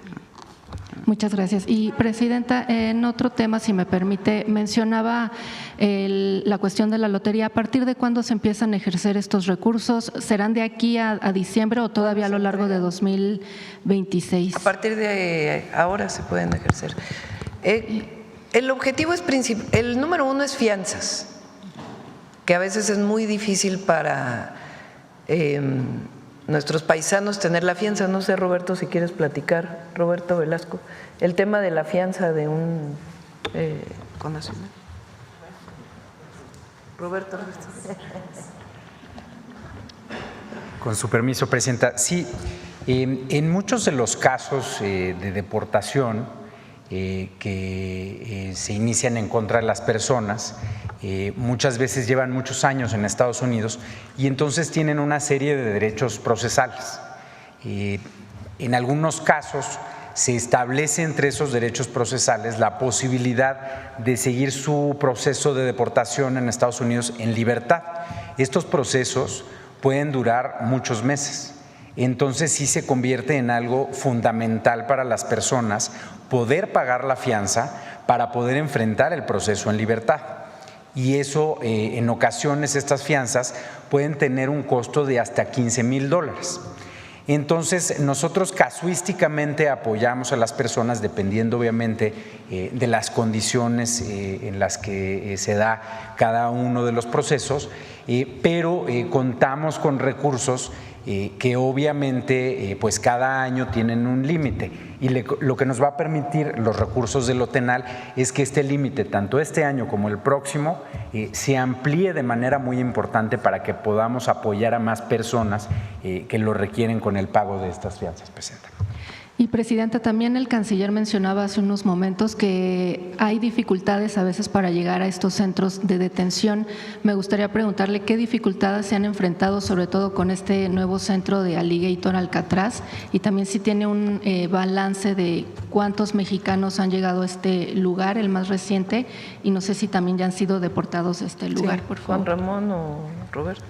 Muchas gracias. Y, Presidenta, en otro tema, si me permite, mencionaba la cuestión de la lotería. ¿A partir de cuándo se empiezan a ejercer estos recursos? ¿Serán de aquí a diciembre o todavía a lo largo de 2026? A partir de ahora se pueden ejercer. El objetivo es el número uno es fianzas, que a veces es muy difícil para nuestros paisanos tener la fianza. No sé, Roberto, si quieres platicar, Roberto Velasco, el tema de la fianza de un connacional. Roberto. Con su permiso, Presidenta. Sí, en muchos de los casos de deportación que se inician en contra de las personas, muchas veces llevan muchos años en Estados Unidos y entonces tienen una serie de derechos procesales. En algunos casos se establece entre esos derechos procesales la posibilidad de seguir su proceso de deportación en Estados Unidos en libertad. Estos procesos pueden durar muchos meses. Entonces sí se convierte en algo fundamental para las personas poder pagar la fianza para poder enfrentar el proceso en libertad. Y eso, en ocasiones, estas fianzas pueden tener un costo de hasta $15,000. Entonces, nosotros casuísticamente apoyamos a las personas dependiendo obviamente de las condiciones en las que se da cada uno de los procesos, pero contamos con recursos que obviamente pues cada año tienen un límite y lo que nos va a permitir los recursos del OTENAL es que este límite, tanto este año como el próximo, se amplíe de manera muy importante para que podamos apoyar a más personas que lo requieren con el pago de estas fianzas, Presidenta. Y, Presidenta, también el canciller mencionaba hace unos momentos que hay dificultades a veces para llegar a estos centros de detención. Me gustaría preguntarle qué dificultades se han enfrentado, sobre todo con este nuevo centro de Alligator Alcatraz, y también si tiene un balance de cuántos mexicanos han llegado a este lugar, el más reciente, y no sé si también ya han sido deportados a este lugar, Sí, por favor. Juan Ramón o Roberto.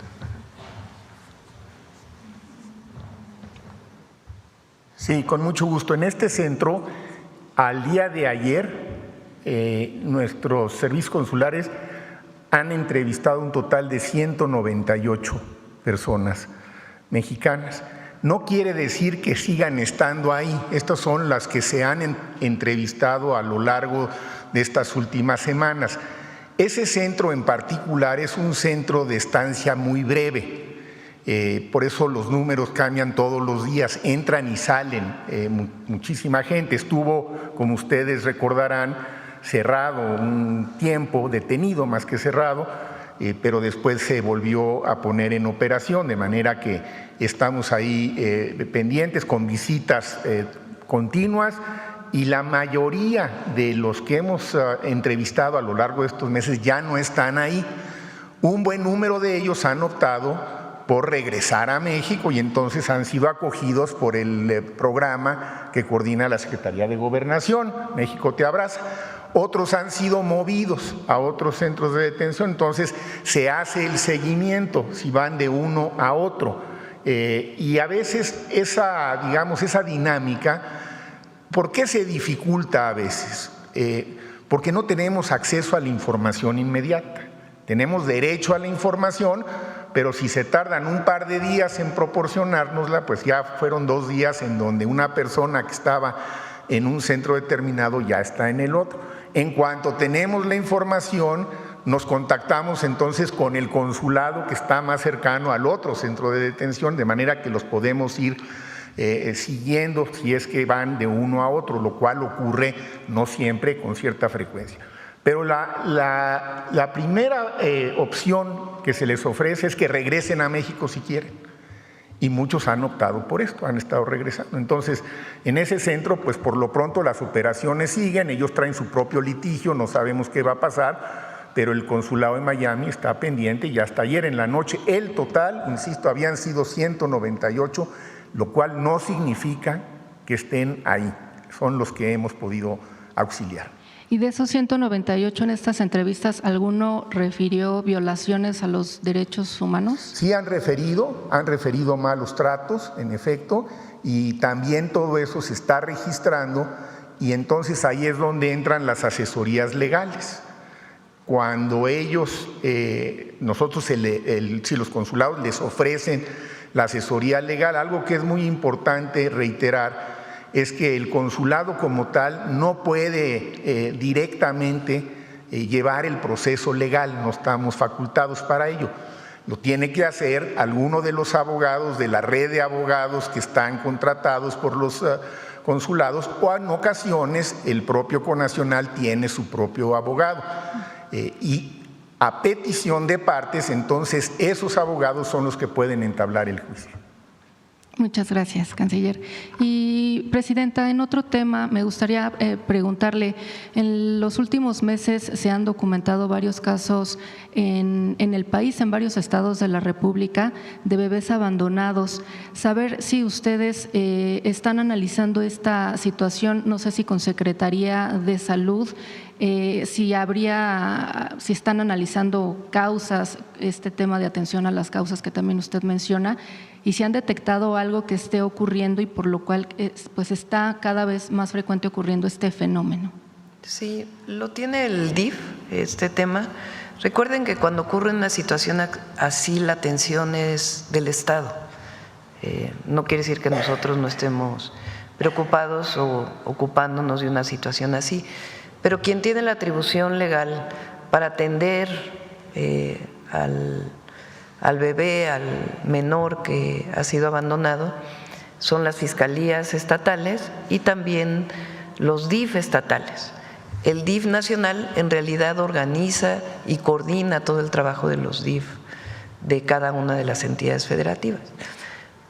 Sí, con mucho gusto. En este centro, al día de ayer, nuestros servicios consulares han entrevistado un total de 198 personas mexicanas. No quiere decir que sigan estando ahí. Estas son las que se han entrevistado a lo largo de estas últimas semanas. Ese centro en particular es un centro de estancia muy breve. Por eso los números cambian todos los días, entran y salen muchísima gente. Estuvo, como ustedes recordarán, cerrado un tiempo, detenido más que cerrado, pero después se volvió a poner en operación, de manera que estamos ahí pendientes con visitas continuas, y la mayoría de los que hemos entrevistado a lo largo de estos meses ya no están ahí. Un buen número de ellos han optado por regresar a México y entonces han sido acogidos por el programa que coordina la Secretaría de Gobernación, México Te Abraza. Otros han sido movidos a otros centros de detención, entonces se hace el seguimiento si van de uno a otro. Y a veces esa dinámica, ¿por qué se dificulta a veces? Porque no tenemos acceso a la información inmediata. Tenemos derecho a la información, pero si se tardan un par de días en proporcionárnosla, pues ya fueron 2 días en donde una persona que estaba en un centro determinado ya está en el otro. En cuanto tenemos la información, nos contactamos entonces con el consulado que está más cercano al otro centro de detención, de manera que los podemos ir siguiendo si es que van de uno a otro, lo cual ocurre no siempre, con cierta frecuencia. Pero la primera opción que se les ofrece es que regresen a México si quieren. Y muchos han optado por esto, han estado regresando. Entonces, en ese centro, pues por lo pronto las operaciones siguen, ellos traen su propio litigio, no sabemos qué va a pasar, pero el consulado de Miami está pendiente y hasta ayer en la noche el total, insisto, habían sido 198, lo cual no significa que estén ahí, son los que hemos podido auxiliar. Y de esos 198 en estas entrevistas, ¿alguno refirió violaciones a los derechos humanos? Sí han referido malos tratos, en efecto, y también todo eso se está registrando, y entonces ahí es donde entran las asesorías legales. Cuando ellos, si los consulados les ofrecen la asesoría legal, algo que es muy importante reiterar, es que el consulado como tal no puede directamente llevar el proceso legal, no estamos facultados para ello. Lo tiene que hacer alguno de los abogados de la red de abogados que están contratados por los consulados, o en ocasiones el propio Conacional tiene su propio abogado. Y a petición de partes, entonces esos abogados son los que pueden entablar el juicio. Muchas gracias, canciller. Y, Presidenta, en otro tema me gustaría preguntarle, en los últimos meses se han documentado varios casos en el país, en varios estados de la República, de bebés abandonados. Saber si ustedes están analizando esta situación, no sé si con Secretaría de Salud, si están analizando causas, este tema de atención a las causas que también usted menciona, y si han detectado algo que esté ocurriendo y por lo cual pues está cada vez más frecuente ocurriendo este fenómeno. Sí, lo tiene el DIF, este tema. Recuerden que cuando ocurre una situación así, la atención es del Estado. No quiere decir que nosotros no estemos preocupados o ocupándonos de una situación así, pero quien tiene la atribución legal para atender al bebé, al menor que ha sido abandonado, son las fiscalías estatales y también los DIF estatales. El DIF nacional en realidad organiza y coordina todo el trabajo de los DIF de cada una de las entidades federativas.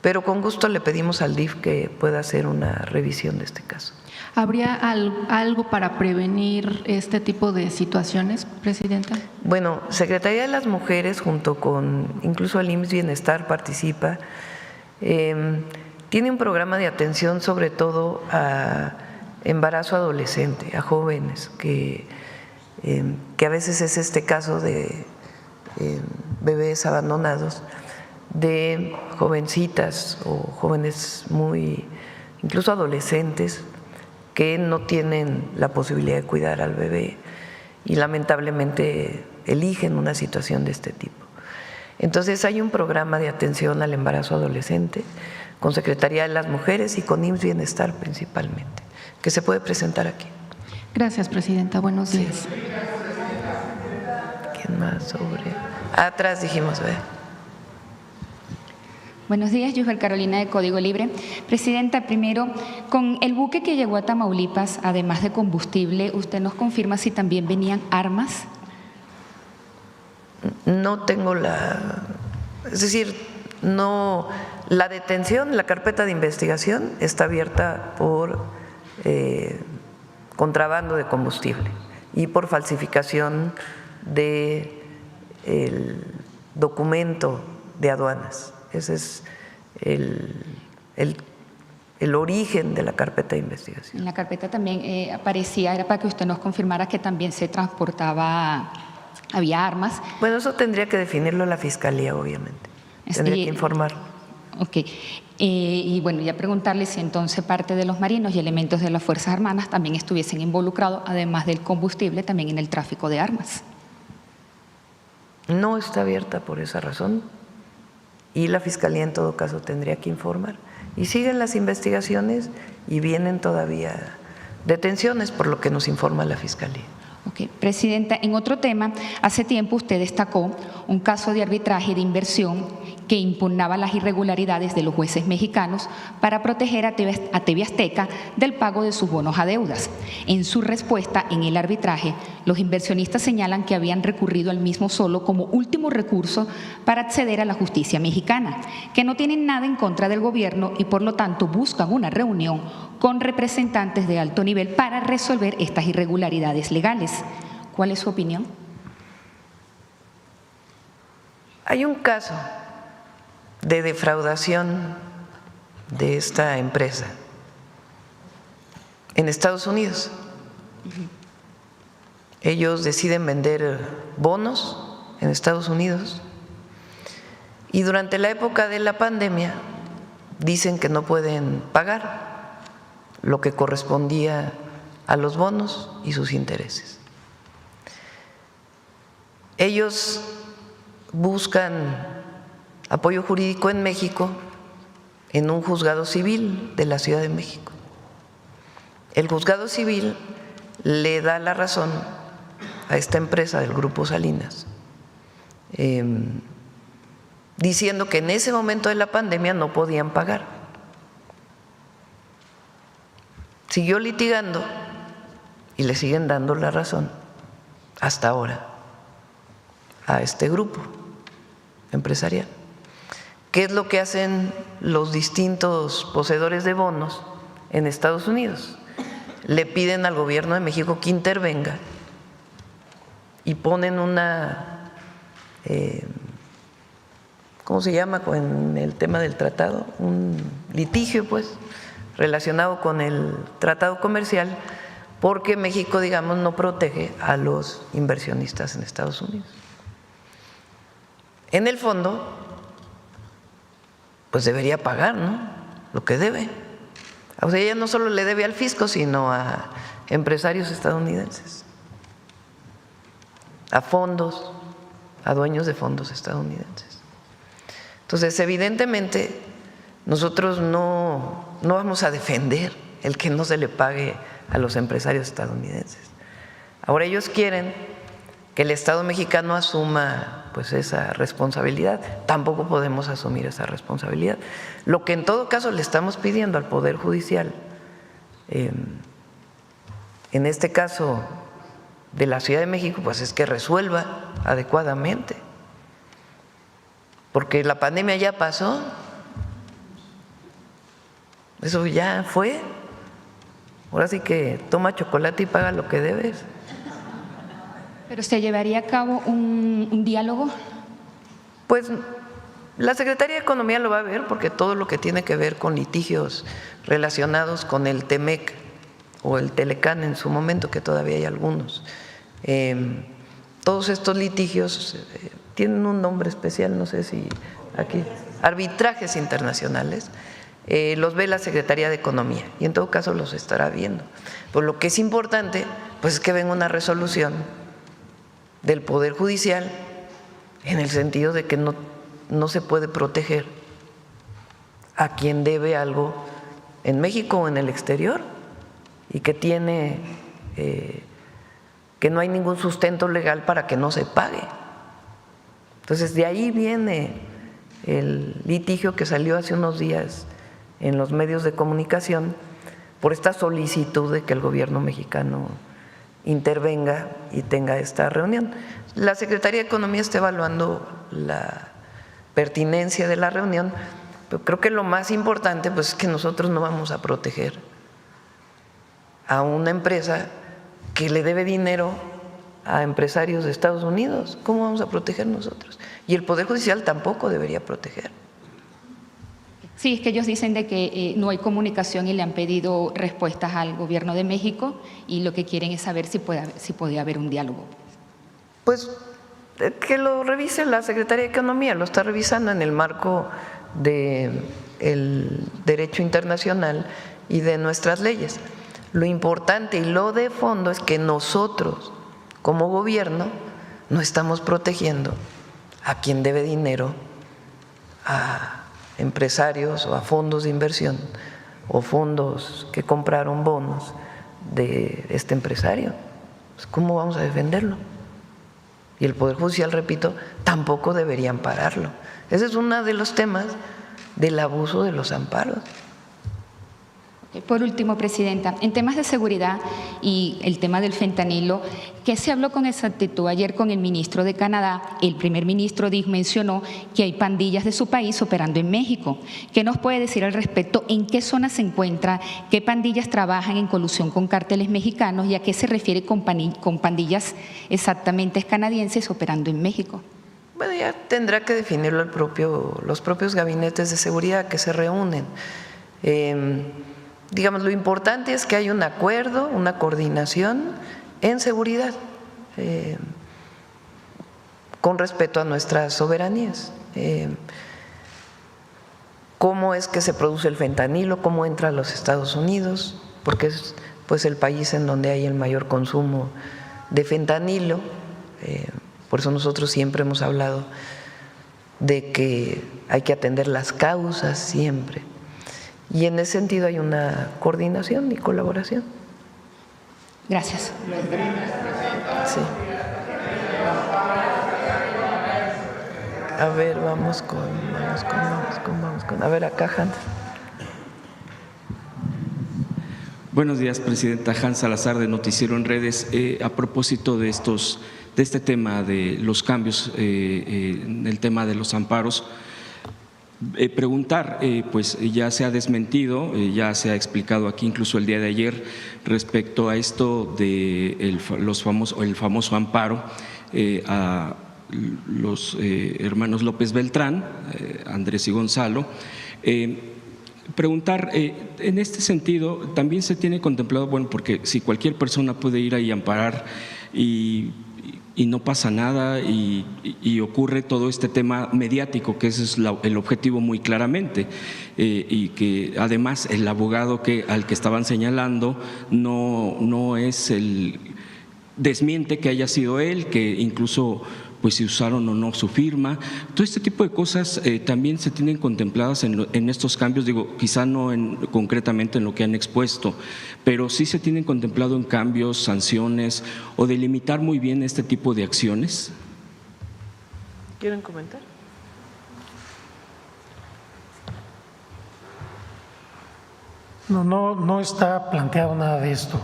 pero con gusto le pedimos al DIF que pueda hacer una revisión de este caso. ¿Habría algo para prevenir este tipo de situaciones, Presidenta? Bueno, Secretaría de las Mujeres junto con incluso el IMSS Bienestar participa, tiene un programa de atención sobre todo a embarazo adolescente, a jóvenes, que a veces es este caso de bebés abandonados, de jovencitas o jóvenes incluso adolescentes, que no tienen la posibilidad de cuidar al bebé y lamentablemente eligen una situación de este tipo. Entonces hay un programa de atención al embarazo adolescente con Secretaría de las Mujeres y con IMSS Bienestar principalmente, que se puede presentar aquí. Gracias, Presidenta. Buenos días. ¿Quién más sobre? Atrás dijimos, ¿verdad? Buenos días, Yusbel Carolina de Código Libre. Presidenta, primero, con el buque que llegó a Tamaulipas, además de combustible, ¿usted nos confirma si también venían armas? No tengo es decir, no, la detención, la carpeta de investigación está abierta por contrabando de combustible y por falsificación de el documento de aduanas. Ese es el origen de la carpeta de investigación. En la carpeta también aparecía, era para que usted nos confirmara que también se transportaba, había armas. Bueno, eso tendría que definirlo la Fiscalía, obviamente. Tendría que informar. Ok. Y bueno, ya preguntarle si entonces parte de los marinos y elementos de las Fuerzas Armadas también estuviesen involucrados, además del combustible, también en el tráfico de armas. No está abierta por esa razón y la Fiscalía en todo caso tendría que informar. Y siguen las investigaciones y vienen todavía detenciones por lo que nos informa la Fiscalía. Ok, Presidenta, en otro tema, hace tiempo usted destacó un caso de arbitraje de inversión que impugnaba las irregularidades de los jueces mexicanos para proteger a TV Azteca del pago de sus bonos a deudas. En su respuesta en el arbitraje, los inversionistas señalan que habían recurrido al mismo solo como último recurso para acceder a la justicia mexicana, que no tienen nada en contra del gobierno y por lo tanto buscan una reunión con representantes de alto nivel para resolver estas irregularidades legales. ¿Cuál es su opinión? Hay un caso de defraudación de esta empresa en Estados Unidos. Ellos deciden vender bonos en Estados Unidos y durante la época de la pandemia dicen que no pueden pagar lo que correspondía a los bonos y sus intereses. Ellos buscan apoyo jurídico en México en un juzgado civil de la Ciudad de México. El juzgado civil le da la razón a esta empresa del Grupo Salinas, diciendo que en ese momento de la pandemia no podían pagar. Siguió litigando y le siguen dando la razón hasta ahora a este grupo empresarial. ¿Qué es lo que hacen los distintos poseedores de bonos en Estados Unidos? Le piden al gobierno de México que intervenga y ponen una, ¿cómo se llama con el tema del tratado? Un litigio, pues, relacionado con el tratado comercial, porque México, digamos, no protege a los inversionistas en Estados Unidos. En el fondo, pues debería pagar, ¿no?, lo que debe. O sea, ella no solo le debe al fisco, sino a empresarios estadounidenses, a fondos, a dueños de fondos estadounidenses. Entonces, evidentemente, nosotros no vamos a defender el que no se le pague a los empresarios estadounidenses. Ahora ellos quieren que el Estado mexicano asuma pues esa responsabilidad. Tampoco podemos asumir esa responsabilidad. Lo que en todo caso le estamos pidiendo al Poder Judicial, en este caso de la Ciudad de México, pues es que resuelva adecuadamente, porque la pandemia ya pasó Eso ya fue. Ahora sí que toma chocolate y paga lo que debes. ¿Pero se llevaría a cabo un diálogo? Pues la Secretaría de Economía lo va a ver, porque todo lo que tiene que ver con litigios relacionados con el TEMEC o el Telecán en su momento, que todavía hay algunos, todos estos litigios tienen un nombre especial, no sé si aquí, arbitrajes internacionales, los ve la Secretaría de Economía y en todo caso los estará viendo. Por lo que es importante, pues es que venga una resolución del Poder Judicial en el sentido de que no se puede proteger a quien debe algo en México o en el exterior y que tiene que no hay ningún sustento legal para que no se pague. Entonces de ahí viene el litigio que salió hace unos días en los medios de comunicación por esta solicitud de que el gobierno mexicano intervenga y tenga esta reunión. La Secretaría de Economía está evaluando la pertinencia de la reunión, pero creo que lo más importante pues es que nosotros no vamos a proteger a una empresa que le debe dinero a empresarios de Estados Unidos. ¿Cómo vamos a proteger nosotros? Y el Poder Judicial tampoco debería proteger. Sí, es que ellos dicen de que no hay comunicación y le han pedido respuestas al gobierno de México y lo que quieren es saber si puede haber un diálogo. Pues que lo revise la Secretaría de Economía, lo está revisando en el marco del derecho internacional y de nuestras leyes. Lo importante y lo de fondo es que nosotros, como gobierno, no estamos protegiendo a quien debe dinero a empresarios o a fondos de inversión o fondos que compraron bonos de este empresario. Pues, ¿cómo vamos a defenderlo? Y el Poder Judicial, repito, tampoco debería ampararlo. Ese es uno de los temas del abuso de los amparos. Por último, Presidenta, en temas de seguridad y el tema del fentanilo, ¿qué se habló con exactitud ayer con el ministro de Canadá? El primer ministro mencionó que hay pandillas de su país operando en México. ¿Qué nos puede decir al respecto? ¿En qué zona se encuentra? ¿Qué pandillas trabajan en colusión con cárteles mexicanos? ¿Y a qué se refiere con pandillas exactamente canadienses operando en México? Bueno, ya tendrá que definirlo los propios gabinetes de seguridad que se reúnen. Digamos, lo importante es que hay un acuerdo, una coordinación en seguridad con respeto a nuestras soberanías. ¿Cómo es que se produce el fentanilo? ¿Cómo entra a los Estados Unidos? Porque es pues el país en donde hay el mayor consumo de fentanilo. Por eso nosotros siempre hemos hablado de que hay que atender las causas siempre. Y en ese sentido hay una coordinación y colaboración. Gracias. Sí. A ver, vamos con. A ver, acá, Hans. Buenos días, Presidenta. Hans Salazar, de Noticiero en Redes. A propósito de este tema de los cambios en el tema de los amparos, preguntar, pues ya se ha desmentido, ya se ha explicado aquí incluso el día de ayer respecto a esto de el famoso amparo a los hermanos López Beltrán, Andrés y Gonzalo. Preguntar, en este sentido, también se tiene contemplado, bueno, porque si cualquier persona puede ir ahí a amparar y no pasa nada y ocurre todo este tema mediático, que ese es el objetivo muy claramente, y que además el abogado al que estaban señalando no es desmiente que haya sido él, que incluso pues si usaron o no su firma. Todo este tipo de cosas también se tienen contempladas en estos cambios, digo, quizá no concretamente en lo que han expuesto, pero sí se tienen contemplado en cambios, sanciones o delimitar muy bien este tipo de acciones. ¿Quieren comentar? No está planteado nada de esto.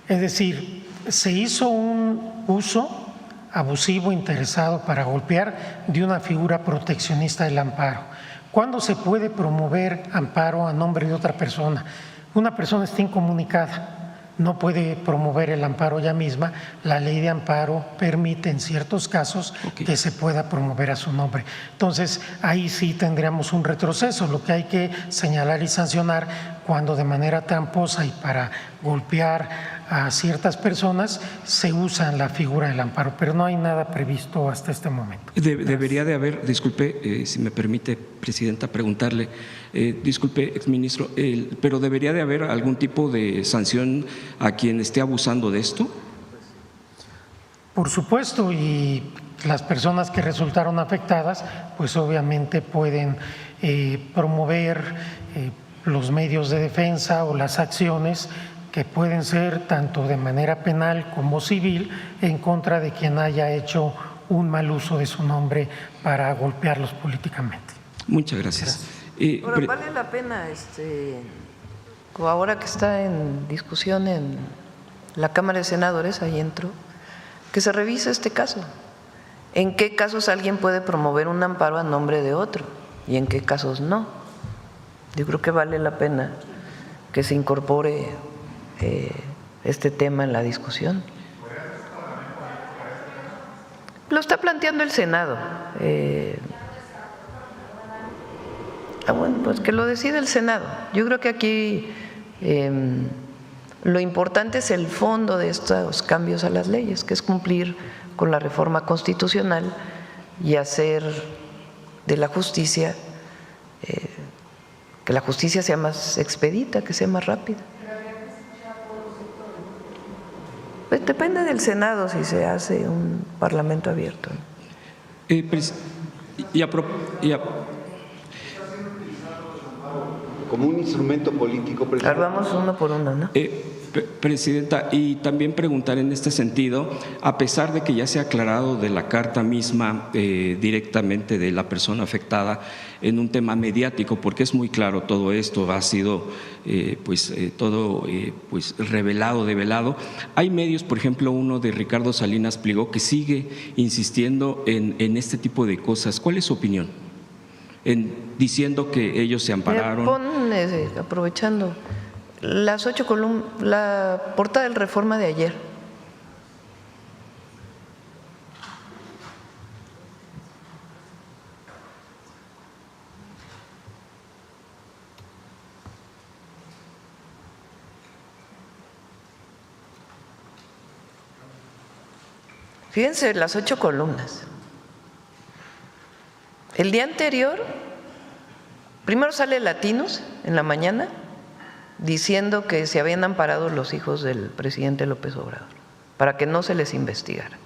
Es decir, se hizo un uso abusivo interesado para golpear de una figura proteccionista del amparo. ¿Cuándo se puede promover amparo a nombre de otra persona? Una persona está incomunicada, no puede promover el amparo ella misma. La ley de amparo permite en ciertos casos que se pueda promover a su nombre. Entonces, ahí sí tendríamos un retroceso. Lo que hay que señalar y sancionar cuando de manera tramposa y para golpear a ciertas personas se usa la figura del amparo, pero no hay nada previsto hasta este momento. Debería de haber, disculpe, si me permite, Presidenta, preguntarle, disculpe, exministro, pero debería de haber algún tipo de sanción a quien esté abusando de esto. Por supuesto, y las personas que resultaron afectadas, pues obviamente pueden promover los medios de defensa o las acciones que pueden ser tanto de manera penal como civil en contra de quien haya hecho un mal uso de su nombre para golpearlos políticamente. Muchas gracias. Ahora, vale la pena, ahora que está en discusión en la Cámara de Senadores, ahí entró, que se revise este caso. ¿En qué casos alguien puede promover un amparo a nombre de otro y en qué casos no? Yo creo que vale la pena que se incorpore este tema en la discusión. Lo está planteando el Senado. Bueno, pues que lo decida el Senado. Yo creo que aquí lo importante es el fondo de estos cambios a las leyes, que es cumplir con la reforma constitucional y hacer de la justicia, que la justicia sea más expedita, que sea más rápida. Pues depende del Senado si se hace un parlamento abierto, ¿no? Como un instrumento político, presidente. Vamos uno por uno, ¿no? Presidenta, y también preguntar en este sentido, a pesar de que ya se ha aclarado de la carta misma directamente de la persona afectada en un tema mediático, porque es muy claro todo esto, ha sido todo revelado, develado. Hay medios, por ejemplo, uno de Ricardo Salinas Pliego, que sigue insistiendo en este tipo de cosas. ¿Cuál es su opinión? Diciendo que ellos se ampararon. Aprovechando las 8 columnas, la portada del Reforma de ayer. Fíjense las 8 columnas. El día anterior, primero sale Latinos en la mañana diciendo que se habían amparado los hijos del presidente López Obrador para que no se les investigara.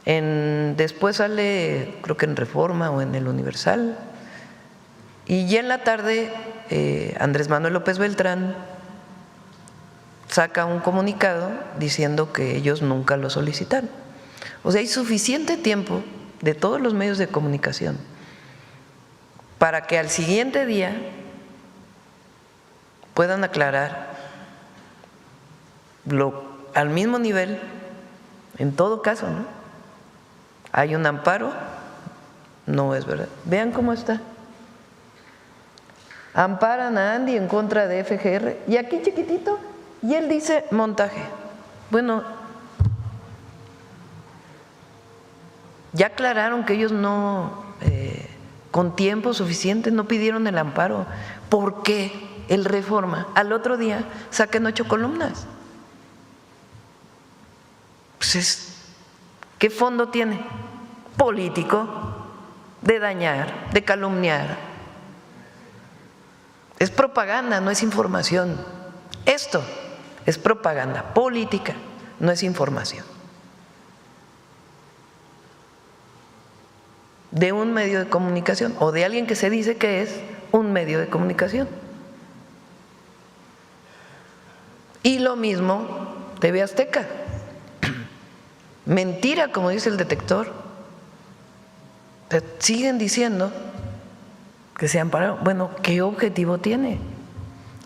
Después sale, creo que en Reforma o en el Universal, y ya en la tarde Andrés Manuel López Beltrán saca un comunicado diciendo que ellos nunca lo solicitaron. O sea, hay suficiente tiempo de todos los medios de comunicación para que al siguiente día puedan aclarar al mismo nivel, en todo caso, ¿no? Hay un amparo, no es verdad. Vean cómo está. Amparan a Andy en contra de FGR, y aquí chiquitito, y él dice montaje. Bueno, ya aclararon que ellos no, con tiempo suficiente, no pidieron el amparo. ¿Por qué el Reforma al otro día saquen 8 columnas? Pues ¿qué fondo tiene? Político, de dañar, de calumniar. Es propaganda, no es información. Esto es propaganda política, no es información. De un medio de comunicación o de alguien que se dice que es un medio de comunicación. Y lo mismo TV Azteca. Mentira, como dice el detector. Siguen diciendo que se ampararon. Bueno, ¿qué objetivo tiene?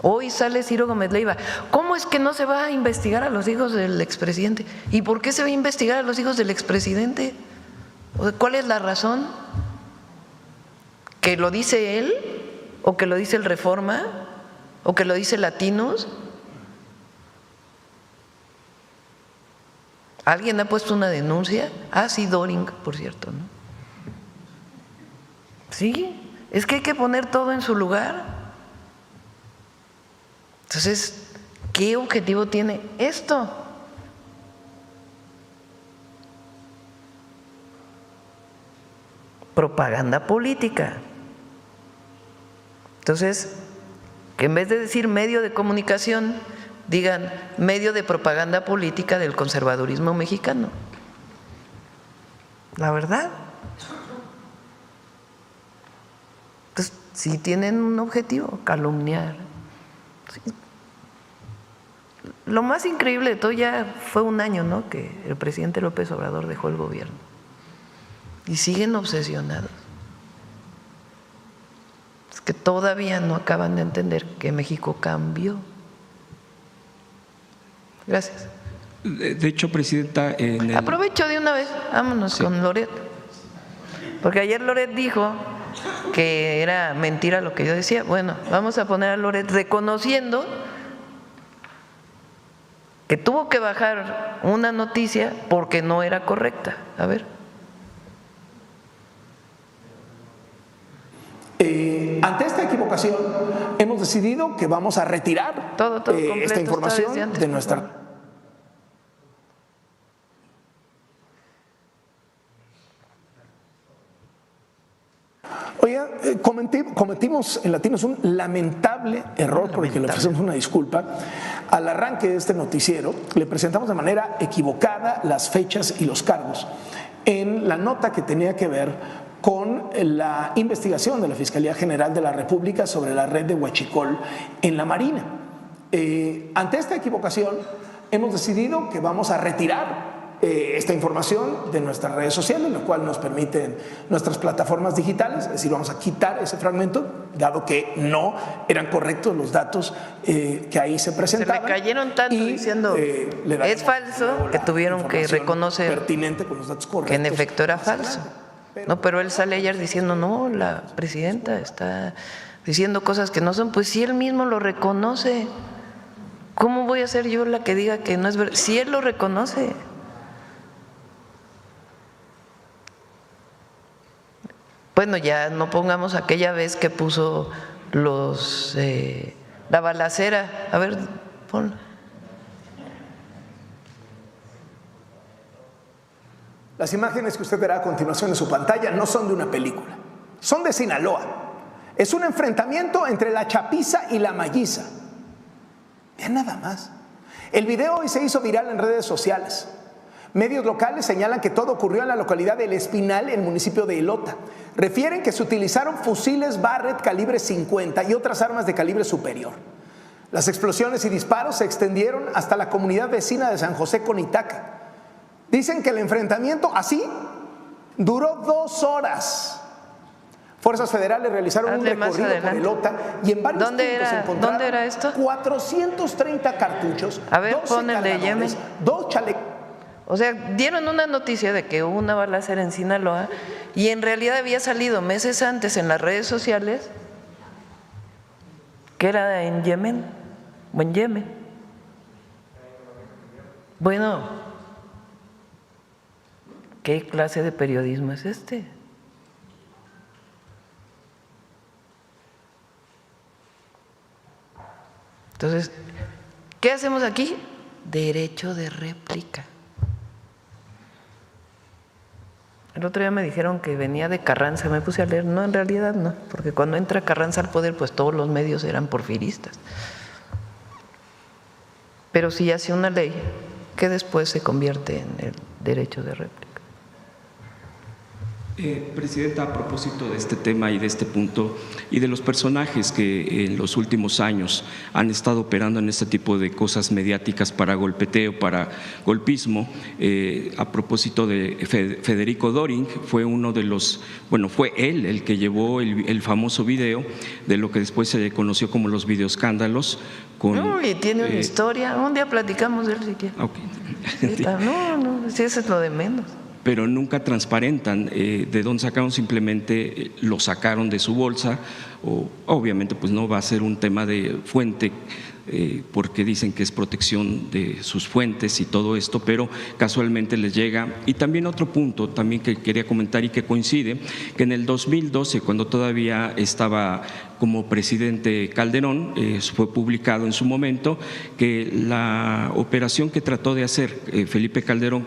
Hoy sale Ciro Gómez Leiva. ¿Cómo es que no se va a investigar a los hijos del expresidente? ¿Y por qué se va a investigar a los hijos del expresidente? ¿Cuál es la razón? que lo dice él, o que lo dice el Reforma, o que lo dice Latinos. ¿Alguien ha puesto una denuncia? Ah, sí, Doring, por cierto, ¿no? Sí, es que hay que poner todo en su lugar. Entonces, ¿qué objetivo tiene esto? Propaganda política. Entonces, que en vez de decir medio de comunicación, digan medio de propaganda política del conservadurismo mexicano. La verdad. Entonces, si tienen un objetivo, calumniar. Sí. Lo más increíble de todo, ya fue un año, ¿no?, que el presidente López Obrador dejó el gobierno. Y siguen obsesionados. Es que todavía no acaban de entender que México cambió. Gracias. De hecho, Presidenta… Aprovecho de una vez, vámonos con Loret. Porque ayer Loret dijo que era mentira lo que yo decía. Bueno, vamos a poner a Loret reconociendo que tuvo que bajar una noticia porque no era correcta. A ver. Ante esta equivocación, hemos decidido que vamos a retirar esta información de nuestra… Oiga, cometimos en Latinos un lamentable error, por el que le ofrecemos una disculpa. Al arranque de este noticiero, le presentamos de manera equivocada las fechas y los cargos en la nota que tenía que ver con la investigación de la Fiscalía General de la República sobre la red de huachicol en la Marina. Ante esta equivocación, hemos decidido que vamos a retirar esta información de nuestras redes sociales, lo cual nos permiten nuestras plataformas digitales, es decir, vamos a quitar ese fragmento, dado que no eran correctos los datos que ahí se presentaban. Se le cayeron tanto diciendo es falso, que tuvieron que reconocer pertinente con los datos correctos, que en efecto era falso. No, pero él sale ayer diciendo, no, la presidenta está diciendo cosas que no son. Pues si él mismo lo reconoce, ¿cómo voy a ser yo la que diga que no es verdad? Si él lo reconoce. Bueno, ya no pongamos aquella vez que puso la balacera. A ver, ponla. Las imágenes que usted verá a continuación en su pantalla no son de una película, son de Sinaloa. Es un enfrentamiento entre la chapiza y la malliza. Vean nada más. El video hoy se hizo viral en redes sociales. Medios locales señalan que todo ocurrió en la localidad de El Espinal, en el municipio de Ilota. Refieren que se utilizaron fusiles Barrett calibre 50 y otras armas de calibre superior. Las explosiones y disparos se extendieron hasta la comunidad vecina de San José Conitaca. Dicen que el enfrentamiento así duró 2 horas. Fuerzas federales realizaron un recorrido por Ilota y en varios puntos se encontraron ¿Dónde era esto? 430 cartuchos, a ver, pon el de Yemen. 2 chalecos. O sea, dieron una noticia de que hubo una balacera en Sinaloa y en realidad había salido meses antes en las redes sociales que era en Yemen o en Yemen. Bueno, ¿qué clase de periodismo es este? Entonces, ¿qué hacemos aquí? Derecho de réplica. El otro día me dijeron que venía de Carranza, me puse a leer, no, en realidad no, porque cuando entra Carranza al poder, pues todos los medios eran porfiristas. Pero sí hace una ley que después se convierte en el derecho de réplica. Presidenta, a propósito de este tema y de este punto y de los personajes que en los últimos años han estado operando en este tipo de cosas mediáticas para golpeteo, para golpismo, a propósito de Federico Doring, fue uno de los, bueno, fue él el que llevó el famoso video de lo que después se conoció como los videoescándalos. Y tiene una historia, un día platicamos de él si quiere. Okay. No, si eso es lo de menos. pero nunca transparentan de dónde sacaron, simplemente lo sacaron de su bolsa, o obviamente pues no va a ser un tema de fuente, porque dicen que es protección de sus fuentes y todo esto, pero casualmente les llega. Y también otro punto también que quería comentar y que coincide, que en el 2012, cuando todavía estaba como presidente Calderón, fue publicado en su momento que la operación que trató de hacer Felipe Calderón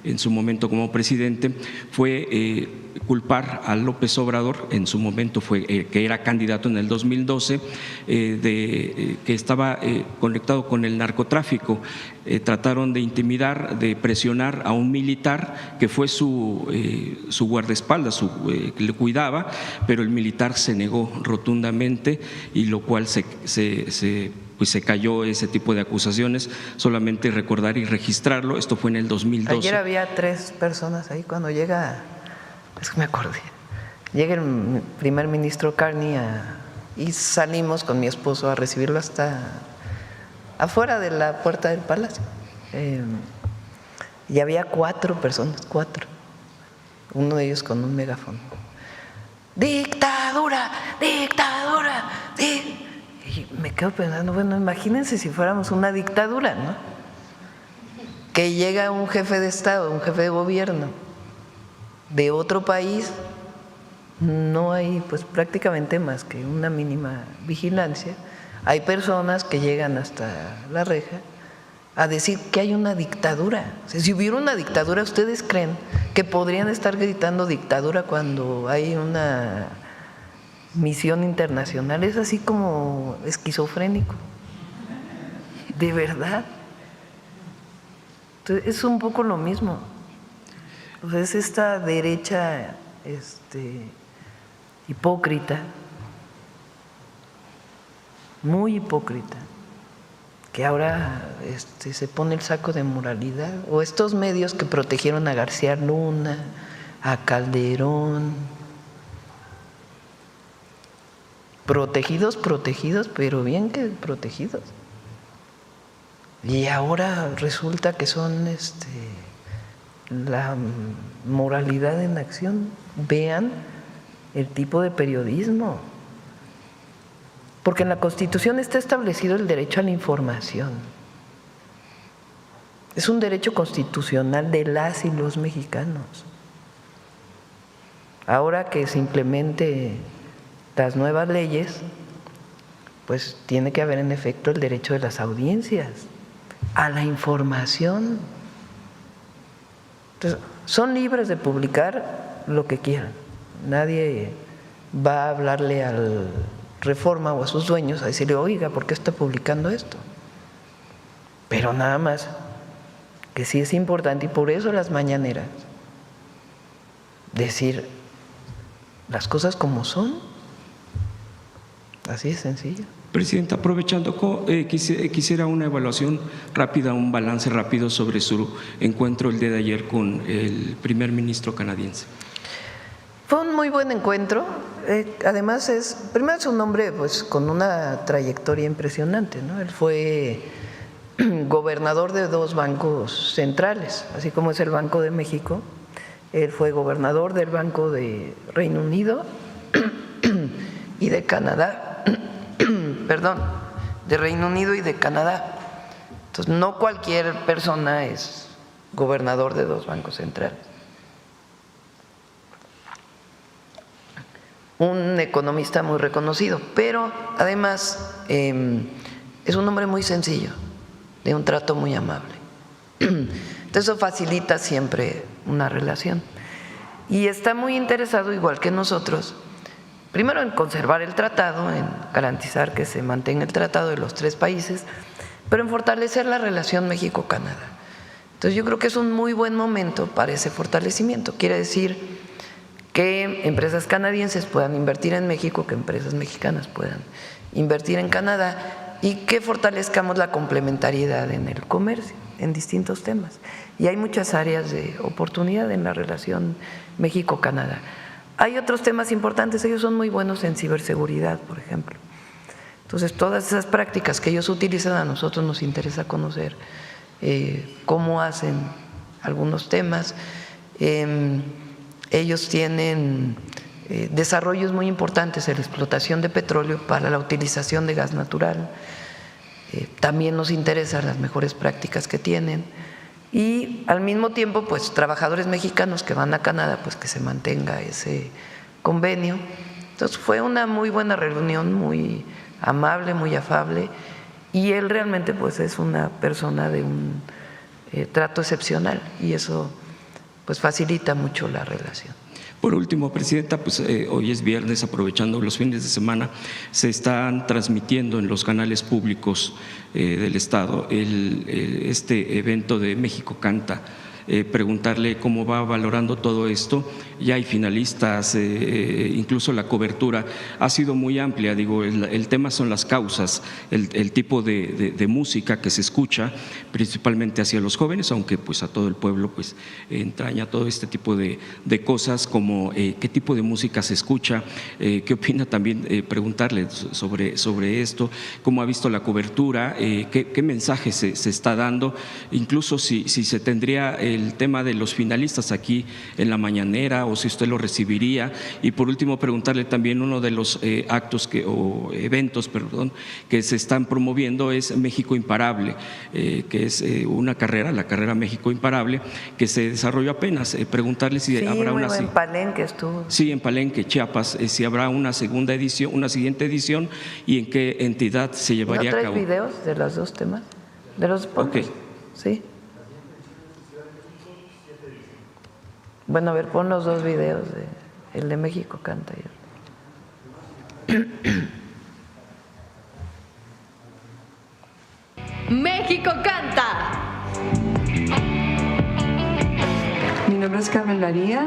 en su momento como presidente fue culpar a López Obrador, en su momento fue que era candidato en el 2012, que estaba conectado con el narcotráfico. Trataron de intimidar, de presionar a un militar que fue su guardaespaldas, que le cuidaba, pero el militar se negó rotundamente, y lo cual pues se cayó ese tipo de acusaciones. Solamente recordar y registrarlo, esto fue en el 2012. Ayer había 3 personas ahí cuando llega, es que me acordé, llega el primer ministro Carney y salimos con mi esposo a recibirlo hasta afuera de la puerta del palacio. Y había 4 personas, 4. Uno de ellos con un megáfono. ¡Dictadura! ¡Dictadura! Y me quedo pensando, bueno, imagínense si fuéramos una dictadura, ¿no? Que llega un jefe de Estado, un jefe de gobierno de otro país, no hay pues prácticamente más que una mínima vigilancia. Hay personas que llegan hasta la reja a decir que hay una dictadura. O sea, si hubiera una dictadura, ¿ustedes creen que podrían estar gritando dictadura cuando hay una misión internacional? Es así como esquizofrénico, de verdad. Entonces, es un poco lo mismo. O sea, es esta derecha hipócrita, muy hipócrita, que ahora se pone el saco de moralidad, o estos medios que protegieron a García Luna, a Calderón, protegidos, pero bien que protegidos. Y ahora resulta que son la moralidad en acción. Vean el tipo de periodismo. Porque en la Constitución está establecido el derecho a la información. Es un derecho constitucional de las y los mexicanos. Ahora que se implemente las nuevas leyes, pues tiene que haber en efecto el derecho de las audiencias a la información. Entonces, son libres de publicar lo que quieran. Nadie va a hablarle al Reforma o a sus dueños a decirle, oiga, ¿por qué está publicando esto? Pero nada más que sí es importante, y por eso las mañaneras, decir las cosas como son. Así es sencillo. Presidenta, aprovechando, quisiera una evaluación rápida, un balance rápido sobre su encuentro el día de ayer con el primer ministro canadiense. Fue un muy buen encuentro. Además primero es un hombre pues con una trayectoria impresionante, ¿no? Él fue gobernador de 2 bancos centrales, así como es el Banco de México. Él fue gobernador del Banco de Reino Unido y de Canadá, de Reino Unido y de Canadá. Entonces, no cualquier persona es gobernador de 2 bancos centrales. Un economista muy reconocido, pero además es un hombre muy sencillo, de un trato muy amable. Entonces eso facilita siempre una relación. Y está muy interesado, igual que nosotros, primero en conservar el tratado, en garantizar que se mantenga el tratado de los 3 países, pero en fortalecer la relación México-Canadá. Entonces yo creo que es un muy buen momento para ese fortalecimiento. Quiere decir que empresas canadienses puedan invertir en México, que empresas mexicanas puedan invertir en Canadá y que fortalezcamos la complementariedad en el comercio, en distintos temas. Y hay muchas áreas de oportunidad en la relación México-Canadá. Hay otros temas importantes, ellos son muy buenos en ciberseguridad, por ejemplo. Entonces, todas esas prácticas que ellos utilizan, a nosotros nos interesa conocer cómo hacen algunos temas. Ellos tienen desarrollos muy importantes en la explotación de petróleo para la utilización de gas natural. También nos interesan las mejores prácticas que tienen y al mismo tiempo pues trabajadores mexicanos que van a Canadá, pues que se mantenga ese convenio. Entonces fue una muy buena reunión, muy amable, muy afable, y él realmente pues es una persona de un trato excepcional y eso pues facilita mucho la relación. Por último, Presidenta, pues hoy es viernes, aprovechando los fines de semana, se están transmitiendo en los canales públicos del Estado este evento de México Canta. Preguntarle cómo va valorando todo esto. Ya hay finalistas, incluso la cobertura ha sido muy amplia. Digo, el tema son las causas, el tipo de música que se escucha, principalmente hacia los jóvenes, aunque pues a todo el pueblo pues entraña todo este tipo de cosas, como qué tipo de música se escucha, qué opina también, preguntarle sobre esto, cómo ha visto la cobertura, qué mensaje se está dando, incluso si se tendría el tema de los finalistas aquí en la mañanera o si usted lo recibiría. Y por último, preguntarle también uno de los eventos que se están promoviendo es México Imparable, que es una carrera, la carrera México Imparable, que se desarrolló apenas. Preguntarle si habrá una… en Palenque estuvo. Sí, en Palenque, Chiapas, si habrá una segunda edición, una siguiente edición y en qué entidad se llevaría a cabo. ¿No traes videos de los dos temas? ¿De los Ok. Sí. Bueno, a ver, pon los dos videos, el de México Canta y el… México Canta. Mi nombre es Carmen María,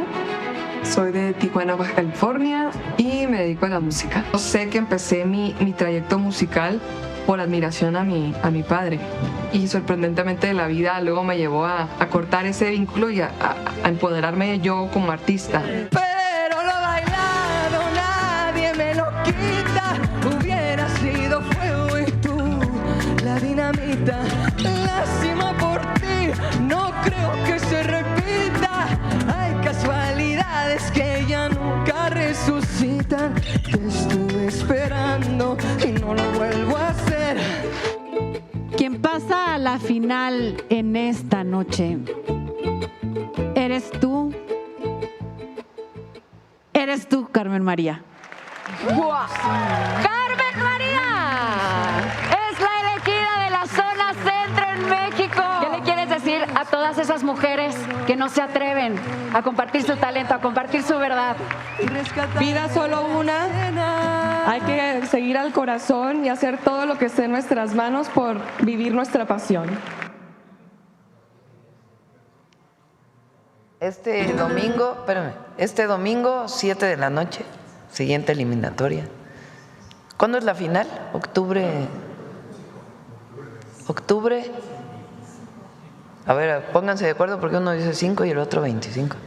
soy de Tijuana, Baja California y me dedico a la música. Yo sé que empecé mi trayecto musical por admiración a mi padre y sorprendentemente la vida luego me llevó a cortar ese vínculo y a empoderarme yo como artista. Pero lo bailado nadie me lo quita. Hubiera sido fuego y tú la dinamita. Lástima por ti, no creo que se repita. Hay casualidades que ya nunca resucitan. Te estuve esperando y no lo vuelvo a hacer. Quien pasa a la final en esta noche, ¿eres tú? Eres tú, Carmen María. ¡Guau! ¡Carmen María! Es la elegida de la zona centro en México. ¿Qué le quieres decir a todas esas mujeres que no se atreven a compartir su talento, a compartir su verdad? Vida solo una, hay que seguir al corazón y hacer todo lo que esté en nuestras manos por vivir nuestra pasión. Este domingo 7 de la noche, siguiente eliminatoria. ¿Cuándo es la final? ¿Octubre? A ver, pónganse de acuerdo porque uno dice 5 y el otro 25.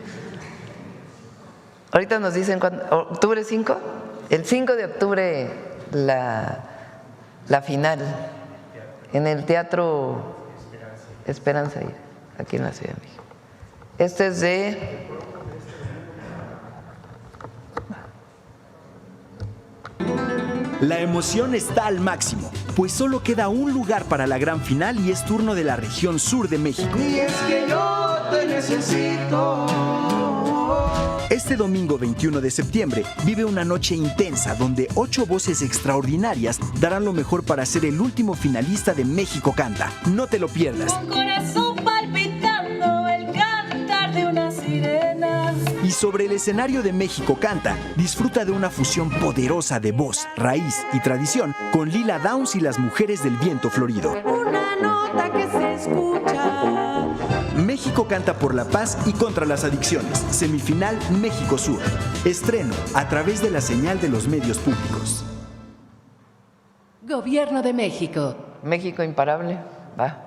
Ahorita nos dicen cuándo. ¿Octubre 5? El 5 de octubre la final en el Teatro Esperanza, aquí en la Ciudad de México. Este es de… La emoción está al máximo, pues solo queda un lugar para la gran final y es turno de la región sur de México. Y es que yo te necesito. Este domingo 21 de septiembre vive una noche intensa donde 8 voces extraordinarias darán lo mejor para ser el último finalista de México Canta. No te lo pierdas. Con corazón palpitando, el cantar de una sirena. Y sobre el escenario de México Canta, disfruta de una fusión poderosa de voz, raíz y tradición con Lila Downs y las Mujeres del Viento Florido. Una nota que se escucha. México Canta por la paz y contra las adicciones. Semifinal México Sur. Estreno a través de la señal de los medios públicos. Gobierno de México. México Imparable. Va.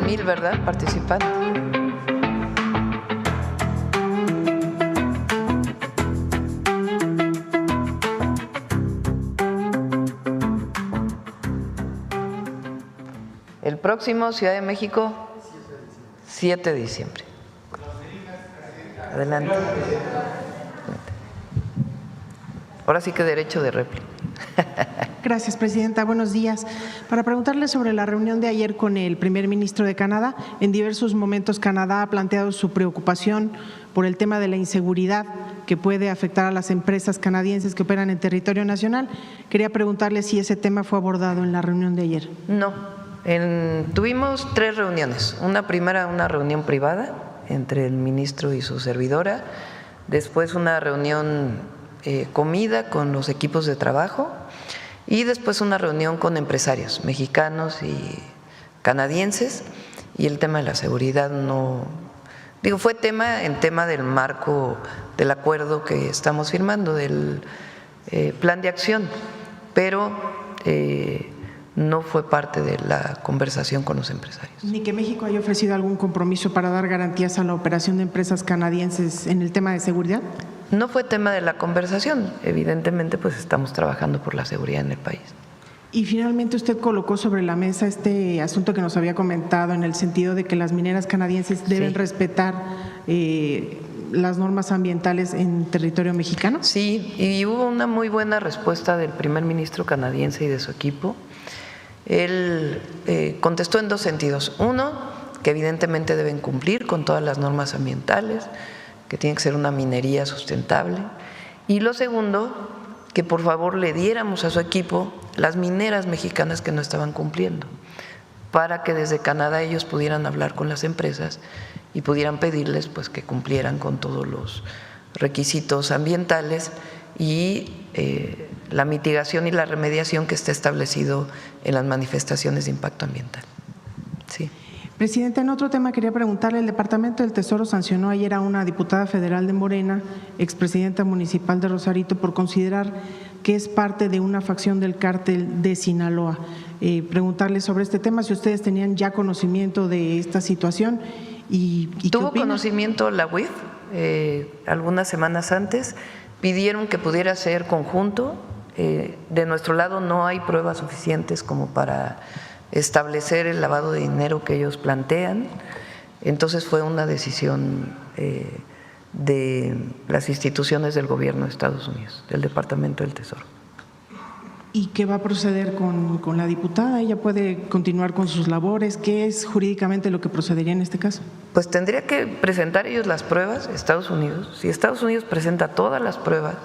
1000, ¿verdad?, participantes. El próximo, Ciudad de México, 7 de diciembre. Adelante. Ahora sí que derecho de réplica. Gracias, Presidenta. Buenos días. Para preguntarle sobre la reunión de ayer con el primer ministro de Canadá, en diversos momentos Canadá ha planteado su preocupación por el tema de la inseguridad que puede afectar a las empresas canadienses que operan en territorio nacional. Quería preguntarle si ese tema fue abordado en la reunión de ayer. No. Tuvimos 3 reuniones. Una primera, una reunión privada entre el ministro y su servidora. Después una reunión comida con los equipos de trabajo. Y después una reunión con empresarios mexicanos y canadienses. Y el tema de la seguridad fue tema del marco del acuerdo que estamos firmando, del plan de acción, pero no fue parte de la conversación con los empresarios. Ni que México haya ofrecido algún compromiso para dar garantías a la operación de empresas canadienses en el tema de seguridad. No fue tema de la conversación. Evidentemente, pues estamos trabajando por la seguridad en el país. Y finalmente usted colocó sobre la mesa este asunto que nos había comentado en el sentido de que las mineras canadienses deben respetar las normas ambientales en territorio mexicano. Sí, y hubo una muy buena respuesta del primer ministro canadiense y de su equipo. Él contestó en 2 sentidos. Uno, que evidentemente deben cumplir con todas las normas ambientales, que tiene que ser una minería sustentable. Y lo segundo, que por favor le diéramos a su equipo las mineras mexicanas que no estaban cumpliendo, para que desde Canadá ellos pudieran hablar con las empresas y pudieran pedirles pues que cumplieran con todos los requisitos ambientales y la mitigación y la remediación que está establecido en las manifestaciones de impacto ambiental. Sí. Presidente, en otro tema quería preguntarle, el Departamento del Tesoro sancionó ayer a una diputada federal de Morena, expresidenta municipal de Rosarito, por considerar que es parte de una facción del cártel de Sinaloa. Preguntarle sobre este tema, si ustedes tenían ya conocimiento de esta situación y ¿Tuvo conocimiento la UIF algunas semanas antes? Pidieron que pudiera ser conjunto. De nuestro lado no hay pruebas suficientes como para establecer el lavado de dinero que ellos plantean. Entonces fue una decisión de las instituciones del gobierno de Estados Unidos, del Departamento del Tesoro. ¿Y qué va a proceder con la diputada? ¿Ella puede continuar con sus labores? ¿Qué es jurídicamente lo que procedería en este caso? Pues tendría que presentar ellos las pruebas, Estados Unidos. Si Estados Unidos presenta todas las pruebas,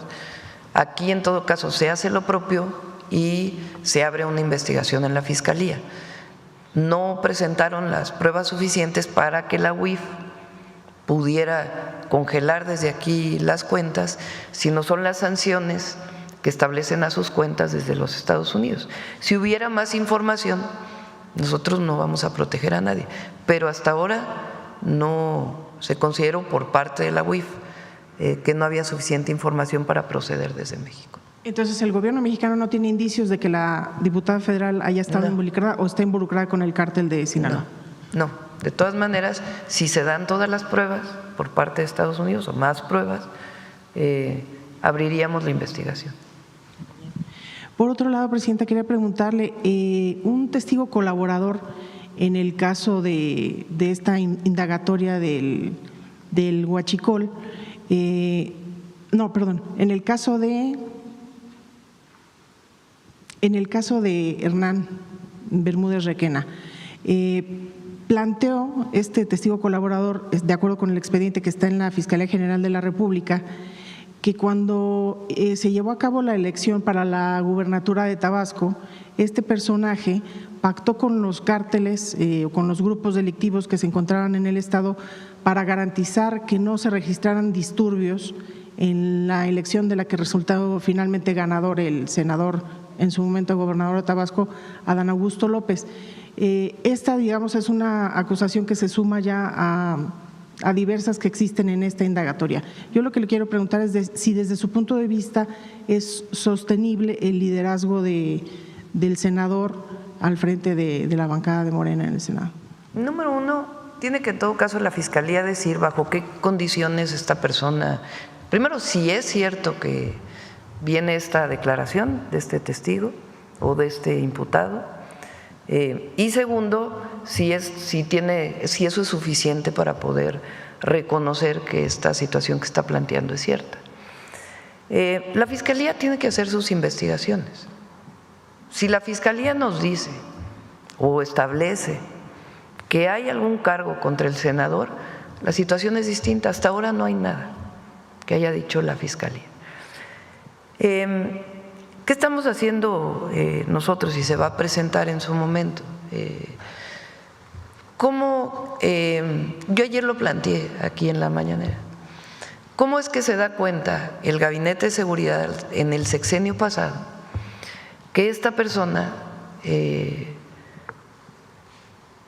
aquí en todo caso se hace lo propio y se abre una investigación en la Fiscalía. No presentaron las pruebas suficientes para que la UIF pudiera congelar desde aquí las cuentas, sino son las sanciones que establecen a sus cuentas desde los Estados Unidos. Si hubiera más información, nosotros no vamos a proteger a nadie, pero hasta ahora no se consideró por parte de la UIF que no había suficiente información para proceder desde México. Entonces, ¿el gobierno mexicano no tiene indicios de que la diputada federal haya estado involucrada o está involucrada con el cártel de Sinaloa? No, de todas maneras, si se dan todas las pruebas por parte de Estados Unidos o más pruebas, abriríamos la investigación. Por otro lado, Presidenta, quería preguntarle, un testigo colaborador en el caso de esta indagatoria del Huachicol, en el caso de Hernán Bermúdez Requena, planteó este testigo colaborador, de acuerdo con el expediente que está en la Fiscalía General de la República, que cuando se llevó a cabo la elección para la gubernatura de Tabasco, este personaje pactó con los cárteles o con los grupos delictivos que se encontraban en el estado para garantizar que no se registraran disturbios en la elección de la que resultó finalmente ganador el senador, en su momento gobernador de Tabasco, Adán Augusto López. Esta, digamos, es una acusación que se suma ya a diversas que existen en esta indagatoria. Yo lo que le quiero preguntar es si desde su punto de vista es sostenible el liderazgo del senador al frente de la bancada de Morena en el Senado. Número uno, tiene que en todo caso la Fiscalía decir bajo qué condiciones esta persona, primero si es cierto que viene esta declaración de este testigo o de este imputado, y segundo, si eso es suficiente para poder reconocer que esta situación que está planteando es cierta. La Fiscalía tiene que hacer sus investigaciones. Si la Fiscalía nos dice o establece que hay algún cargo contra el senador, la situación es distinta. Hasta ahora no hay nada que haya dicho la Fiscalía. ¿Qué estamos haciendo nosotros y se va a presentar en su momento? Yo ayer lo planteé aquí en la mañanera. ¿Cómo es que se da cuenta el Gabinete de Seguridad en el sexenio pasado que esta persona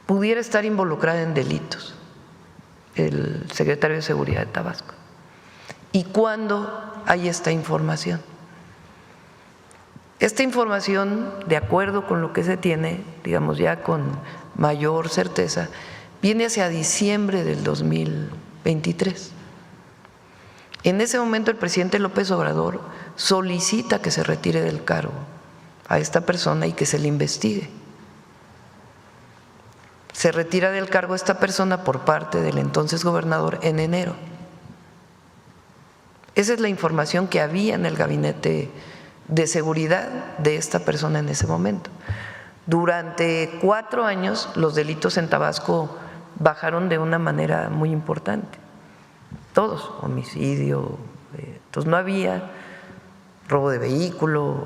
pudiera estar involucrada en delitos, el secretario de Seguridad de Tabasco? ¿Y cuándo hay esta información? Esta información, de acuerdo con lo que se tiene, digamos ya con mayor certeza, viene hacia diciembre del 2023. En ese momento el presidente López Obrador solicita que se retire del cargo a esta persona y que se le investigue. Se retira del cargo esta persona por parte del entonces gobernador en enero. Esa es la información que había en el gabinete de seguridad de esta persona en ese momento. Durante 4 años los delitos en Tabasco bajaron de una manera muy importante. Todos, homicidio, entonces no había robo de vehículo,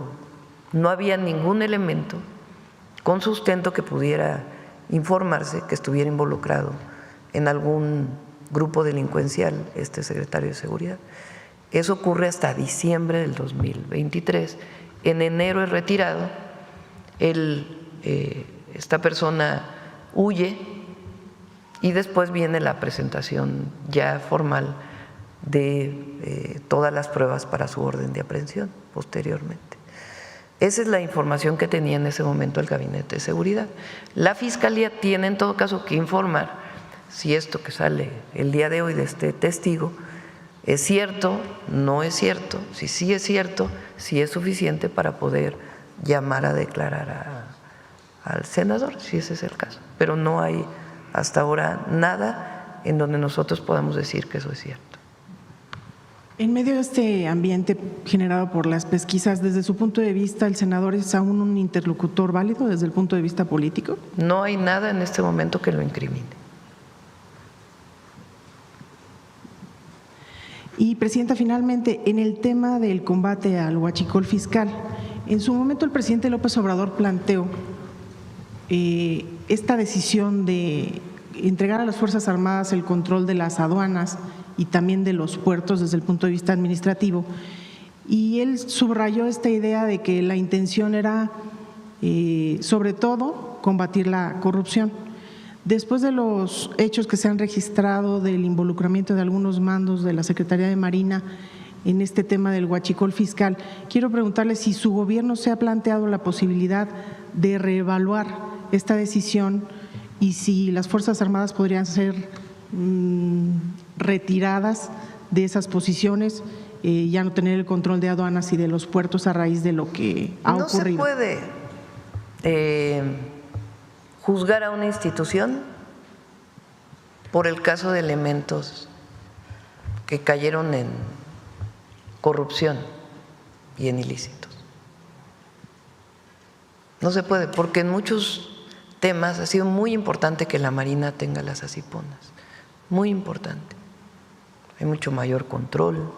no había ningún elemento con sustento que pudiera informarse que estuviera involucrado en algún grupo delincuencial este secretario de Seguridad. Eso ocurre hasta diciembre del 2023. En enero es retirado, esta persona huye y después viene la presentación ya formal de todas las pruebas para su orden de aprehensión posteriormente. Esa es la información que tenía en ese momento el Gabinete de Seguridad. La Fiscalía tiene en todo caso que informar si esto que sale el día de hoy de este testigo es cierto, no es cierto, si sí es cierto, si es suficiente para poder llamar a declarar al senador, si ese es el caso. Pero no hay hasta ahora nada en donde nosotros podamos decir que eso es cierto. En medio de este ambiente generado por las pesquisas, desde su punto de vista, ¿el senador es aún un interlocutor válido desde el punto de vista político? No hay nada en este momento que lo incrimine. Y, Presidenta, finalmente, en el tema del combate al huachicol fiscal, en su momento el presidente López Obrador planteó esta decisión de entregar a las Fuerzas Armadas el control de las aduanas y también de los puertos desde el punto de vista administrativo, y él subrayó esta idea de que la intención era, sobre todo, combatir la corrupción. Después de los hechos que se han registrado del involucramiento de algunos mandos de la Secretaría de Marina en este tema del huachicol fiscal, quiero preguntarle si su gobierno se ha planteado la posibilidad de reevaluar esta decisión y si las Fuerzas Armadas podrían ser retiradas de esas posiciones, ya no tener el control de aduanas y de los puertos a raíz de lo que ha ocurrido. No se puede juzgar a una institución por el caso de elementos que cayeron en corrupción y en ilícitos. No se puede, porque en muchos temas ha sido muy importante que la Marina tenga las asiponas, muy importante. Hay mucho mayor control,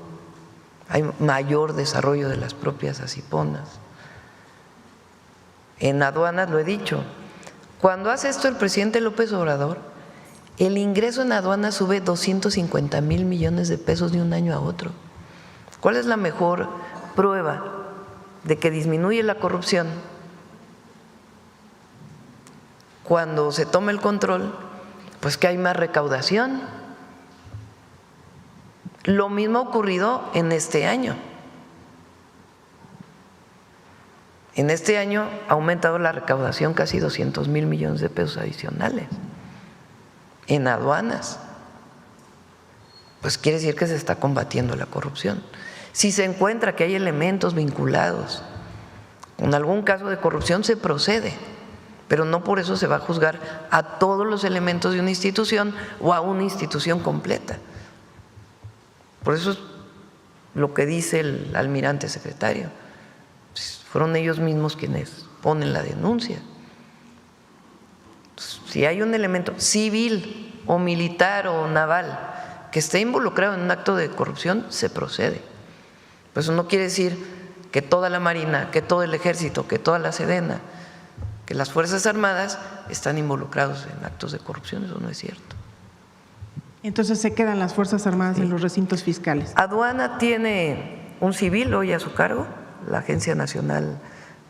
hay mayor desarrollo de las propias asiponas. En aduanas, lo he dicho, cuando hace esto el presidente López Obrador, el ingreso en aduanas sube 250,000 millones de pesos de un año a otro. ¿Cuál es la mejor prueba de que disminuye la corrupción? Cuando se toma el control, pues que hay más recaudación. Lo mismo ha ocurrido en este año. En este año ha aumentado la recaudación casi 200,000 millones de pesos adicionales. en aduanas, pues quiere decir que se está combatiendo la corrupción. Si se encuentra que hay elementos vinculados con algún caso de corrupción, se procede, pero no por eso se va a juzgar a todos los elementos de una institución o a una institución completa. Por eso es lo que dice el almirante secretario. Fueron ellos mismos quienes ponen la denuncia. Si hay un elemento civil o militar o naval que esté involucrado en un acto de corrupción, se procede. Pues eso no quiere decir que toda la Marina, que todo el Ejército, que toda la Sedena, que las Fuerzas Armadas están involucrados en actos de corrupción. Eso no es cierto. Entonces se quedan las Fuerzas Armadas en los recintos fiscales. Aduana tiene un civil hoy a su cargo, la Agencia Nacional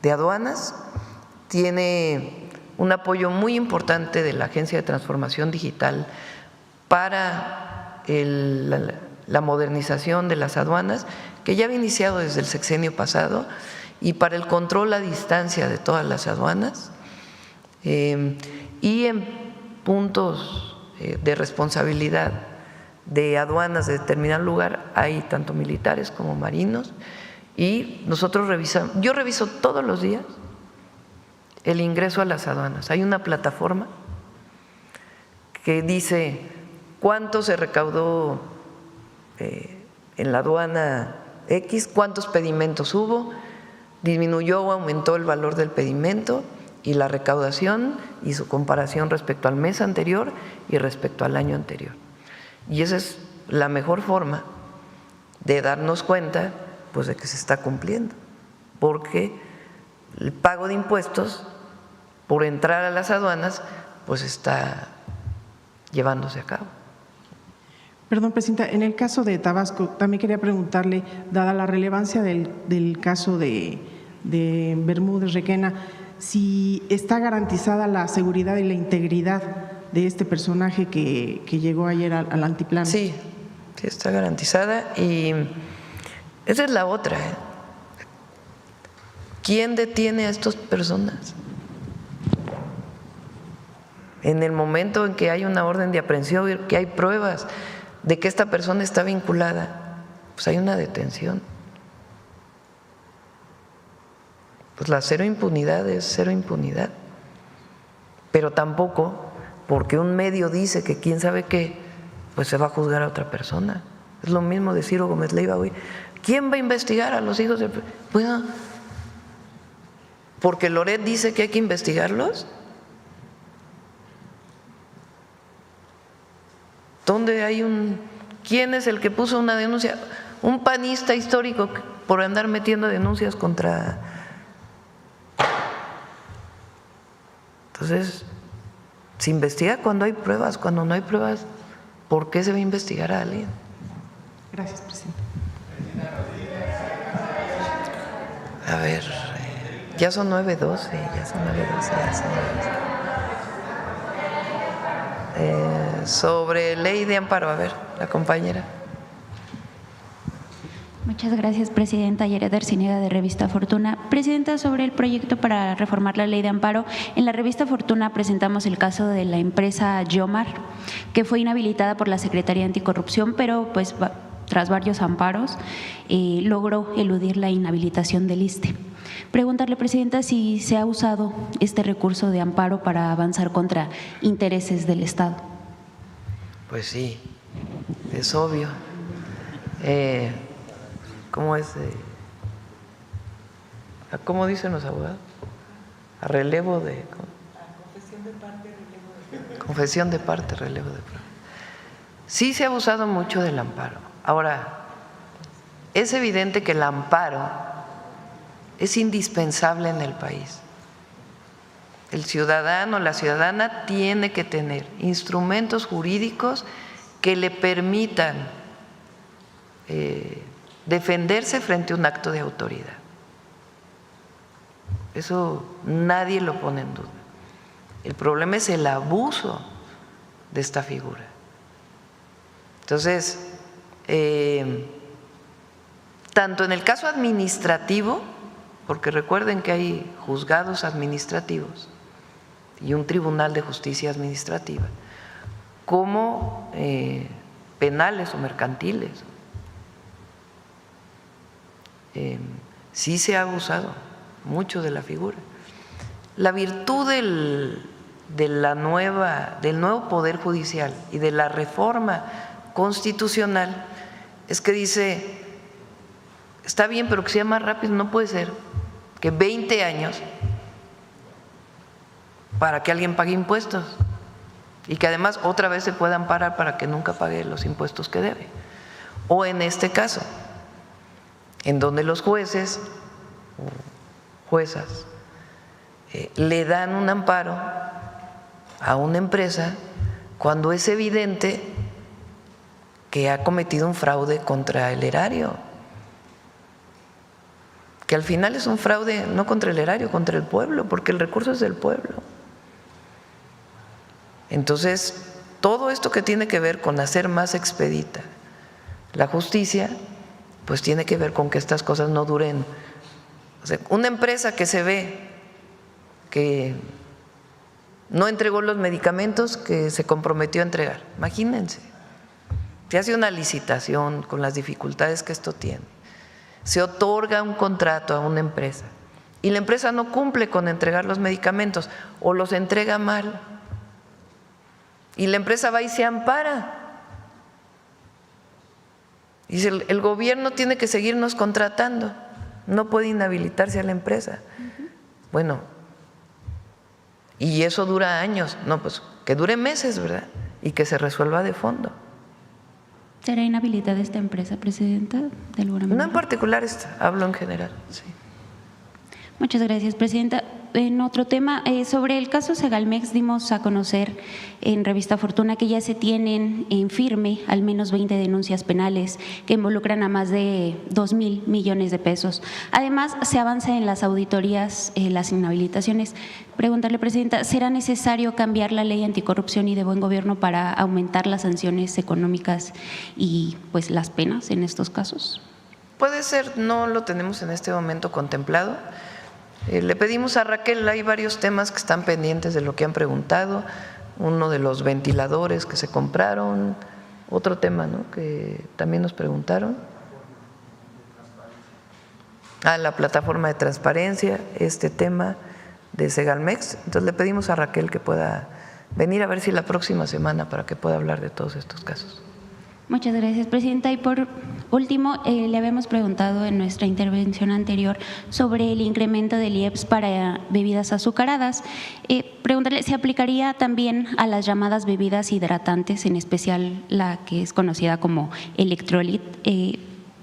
de Aduanas, tiene un apoyo muy importante de la Agencia de Transformación Digital para la modernización de las aduanas, que ya había iniciado desde el sexenio pasado, y para el control a distancia de todas las aduanas, y en puntos de responsabilidad de aduanas de determinado lugar hay tanto militares como marinos, y nosotros revisamos, yo reviso todos los días el ingreso a las aduanas. Hay una plataforma que dice cuánto se recaudó en la aduana X, cuántos pedimentos hubo, disminuyó o aumentó el valor del pedimento y la recaudación y su comparación respecto al mes anterior y respecto al año anterior. Y esa es la mejor forma de darnos cuenta pues de que se está cumpliendo, porque el pago de impuestos por entrar a las aduanas pues está llevándose a cabo. Perdón, Presidenta, en el caso de Tabasco, también quería preguntarle, dada la relevancia del caso de Bermúdez Requena, si está garantizada la seguridad y la integridad de este personaje que llegó ayer al altiplano. Sí, sí está garantizada, y esa es la otra. ¿Quién detiene a estas personas? En el momento en que hay una orden de aprehensión, que hay pruebas de que esta persona está vinculada, pues hay una detención. Pues la cero impunidad es cero impunidad, pero tampoco porque un medio dice que quién sabe qué, pues se va a juzgar a otra persona. Es lo mismo de Ciro Gómez Leiva hoy. ¿Quién va a investigar a los hijos del presidente? Bueno, porque Loret dice que hay que investigarlos. ¿Dónde hay quién es el que puso una denuncia? Un panista histórico por andar metiendo denuncias contra. Entonces, se investiga cuando hay pruebas. Cuando no hay pruebas, ¿por qué se va a investigar a alguien? Gracias, Presidenta. A ver, ya son 9:12, sobre ley de amparo, a ver, la compañera. Muchas gracias, Presidenta. Yaret Arciniega, de Revista Fortuna. Presidenta, sobre el proyecto para reformar la ley de amparo, en la Revista Fortuna presentamos el caso de la empresa Yomar, que fue inhabilitada por la Secretaría Anticorrupción, pero pues tras varios amparos logró eludir la inhabilitación del ISSSTE. Preguntarle, Presidenta, si se ha usado este recurso de amparo para avanzar contra intereses del Estado. Pues sí, es obvio. ¿Cómo es? ¿Cómo dicen los abogados? A relevo de… confesión de parte, relevo de… Confesión de parte, relevo de prueba. Sí se ha abusado mucho del amparo. Ahora, es evidente que el amparo es indispensable en el país. El ciudadano, la ciudadana tiene que tener instrumentos jurídicos que le permitan defenderse frente a un acto de autoridad. Eso nadie lo pone en duda. El problema es el abuso de esta figura. Entonces, tanto en el caso administrativo, porque recuerden que hay juzgados administrativos y un tribunal de justicia administrativa, como penales o mercantiles. Sí se ha abusado mucho de la figura. La virtud del nuevo Poder Judicial y de la reforma constitucional es que dice, está bien, pero que sea más rápido. No puede ser que 20 años para que alguien pague impuestos y que además otra vez se pueda amparar para que nunca pague los impuestos que debe. O en este caso, en donde los jueces o juezas le dan un amparo a una empresa cuando es evidente que ha cometido un fraude contra el erario, que al final es un fraude no contra el erario, contra el pueblo, porque el recurso es del pueblo. Entonces, todo esto que tiene que ver con hacer más expedita la justicia, pues tiene que ver con que estas cosas no duren. O sea, una empresa que se ve que no entregó los medicamentos que se comprometió a entregar, imagínense, se hace una licitación con las dificultades que esto tiene, se otorga un contrato a una empresa y la empresa no cumple con entregar los medicamentos o los entrega mal y la empresa va y se ampara. Dice, el gobierno tiene que seguirnos contratando, no puede inhabilitarse a la empresa. Bueno, y eso dura años, no, pues que dure meses, ¿verdad? Y que se resuelva de fondo. ¿Será inhabilitada esta empresa, Presidenta? De alguna manera. No en particular, hablo en general, sí. Muchas gracias, Presidenta. En otro tema, sobre el caso Segalmex, dimos a conocer en Revista Fortuna que ya se tienen en firme al menos 20 denuncias penales que involucran a más de 2,000 millones de pesos. Además, se avanza en las auditorías, las inhabilitaciones. Preguntarle, Presidenta, ¿será necesario cambiar la ley anticorrupción y de buen gobierno para aumentar las sanciones económicas y pues las penas en estos casos? Puede ser, no lo tenemos en este momento contemplado. Le pedimos a Raquel, hay varios temas que están pendientes de lo que han preguntado, uno de los ventiladores que se compraron, otro tema, ¿no?, que también nos preguntaron. La plataforma de transparencia, este tema de Segalmex. Entonces le pedimos a Raquel que pueda venir a ver si la próxima semana para que pueda hablar de todos estos casos. Muchas gracias, Presidenta. Y por último, le habíamos preguntado en nuestra intervención anterior sobre el incremento del IEPS para bebidas azucaradas. Preguntarle, ¿se aplicaría también a las llamadas bebidas hidratantes, en especial la que es conocida como Electrolit?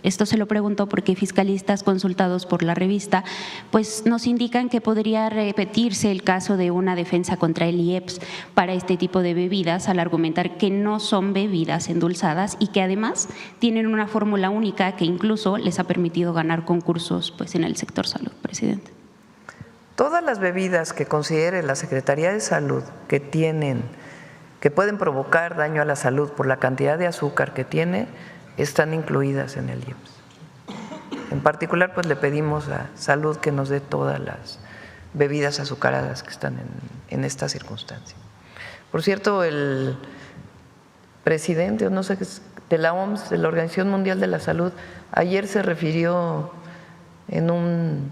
Esto se lo pregunto porque fiscalistas consultados por la revista pues nos indican que podría repetirse el caso de una defensa contra el IEPS para este tipo de bebidas al argumentar que no son bebidas endulzadas y que además tienen una fórmula única que incluso les ha permitido ganar concursos pues en el sector salud, Presidente. Todas las bebidas que considere la Secretaría de Salud que pueden provocar daño a la salud por la cantidad de azúcar que tiene, están incluidas en el IEPS. En particular, pues le pedimos a Salud que nos dé todas las bebidas azucaradas que están en esta circunstancia. Por cierto, el presidente, no sé, de la OMS, de la Organización Mundial de la Salud, ayer se refirió en un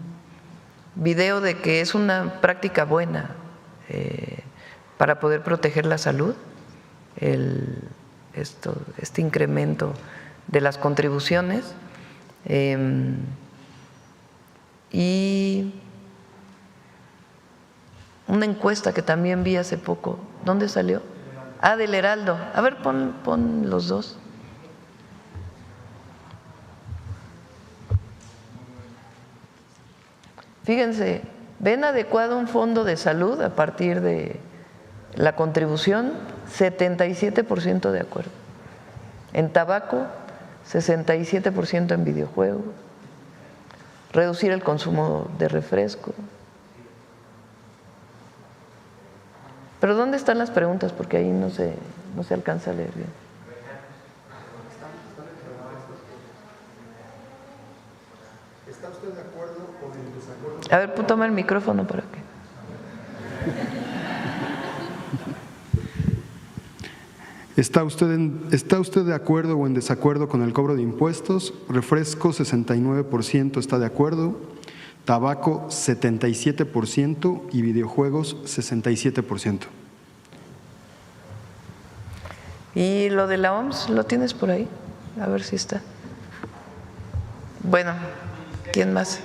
video de que es una práctica buena para poder proteger la salud, este incremento de las contribuciones, y una encuesta que también vi hace poco. ¿Dónde salió? Del Heraldo. A ver, pon los dos. Fíjense, ¿ven adecuado un fondo de salud a partir de la contribución? 77% de acuerdo. En tabaco, 67% en videojuegos, reducir el consumo de refresco. Pero ¿dónde están las preguntas? Porque ahí no se alcanza a leer bien. ¿Está usted de acuerdo o en desacuerdo? A ver, toma el micrófono para que… ¿Está usted de acuerdo o en desacuerdo con el cobro de impuestos? Refresco 69% está de acuerdo, tabaco 77% y videojuegos 67%. ¿Y lo de la OMS lo tienes por ahí? A ver si está. Bueno, ¿quién más?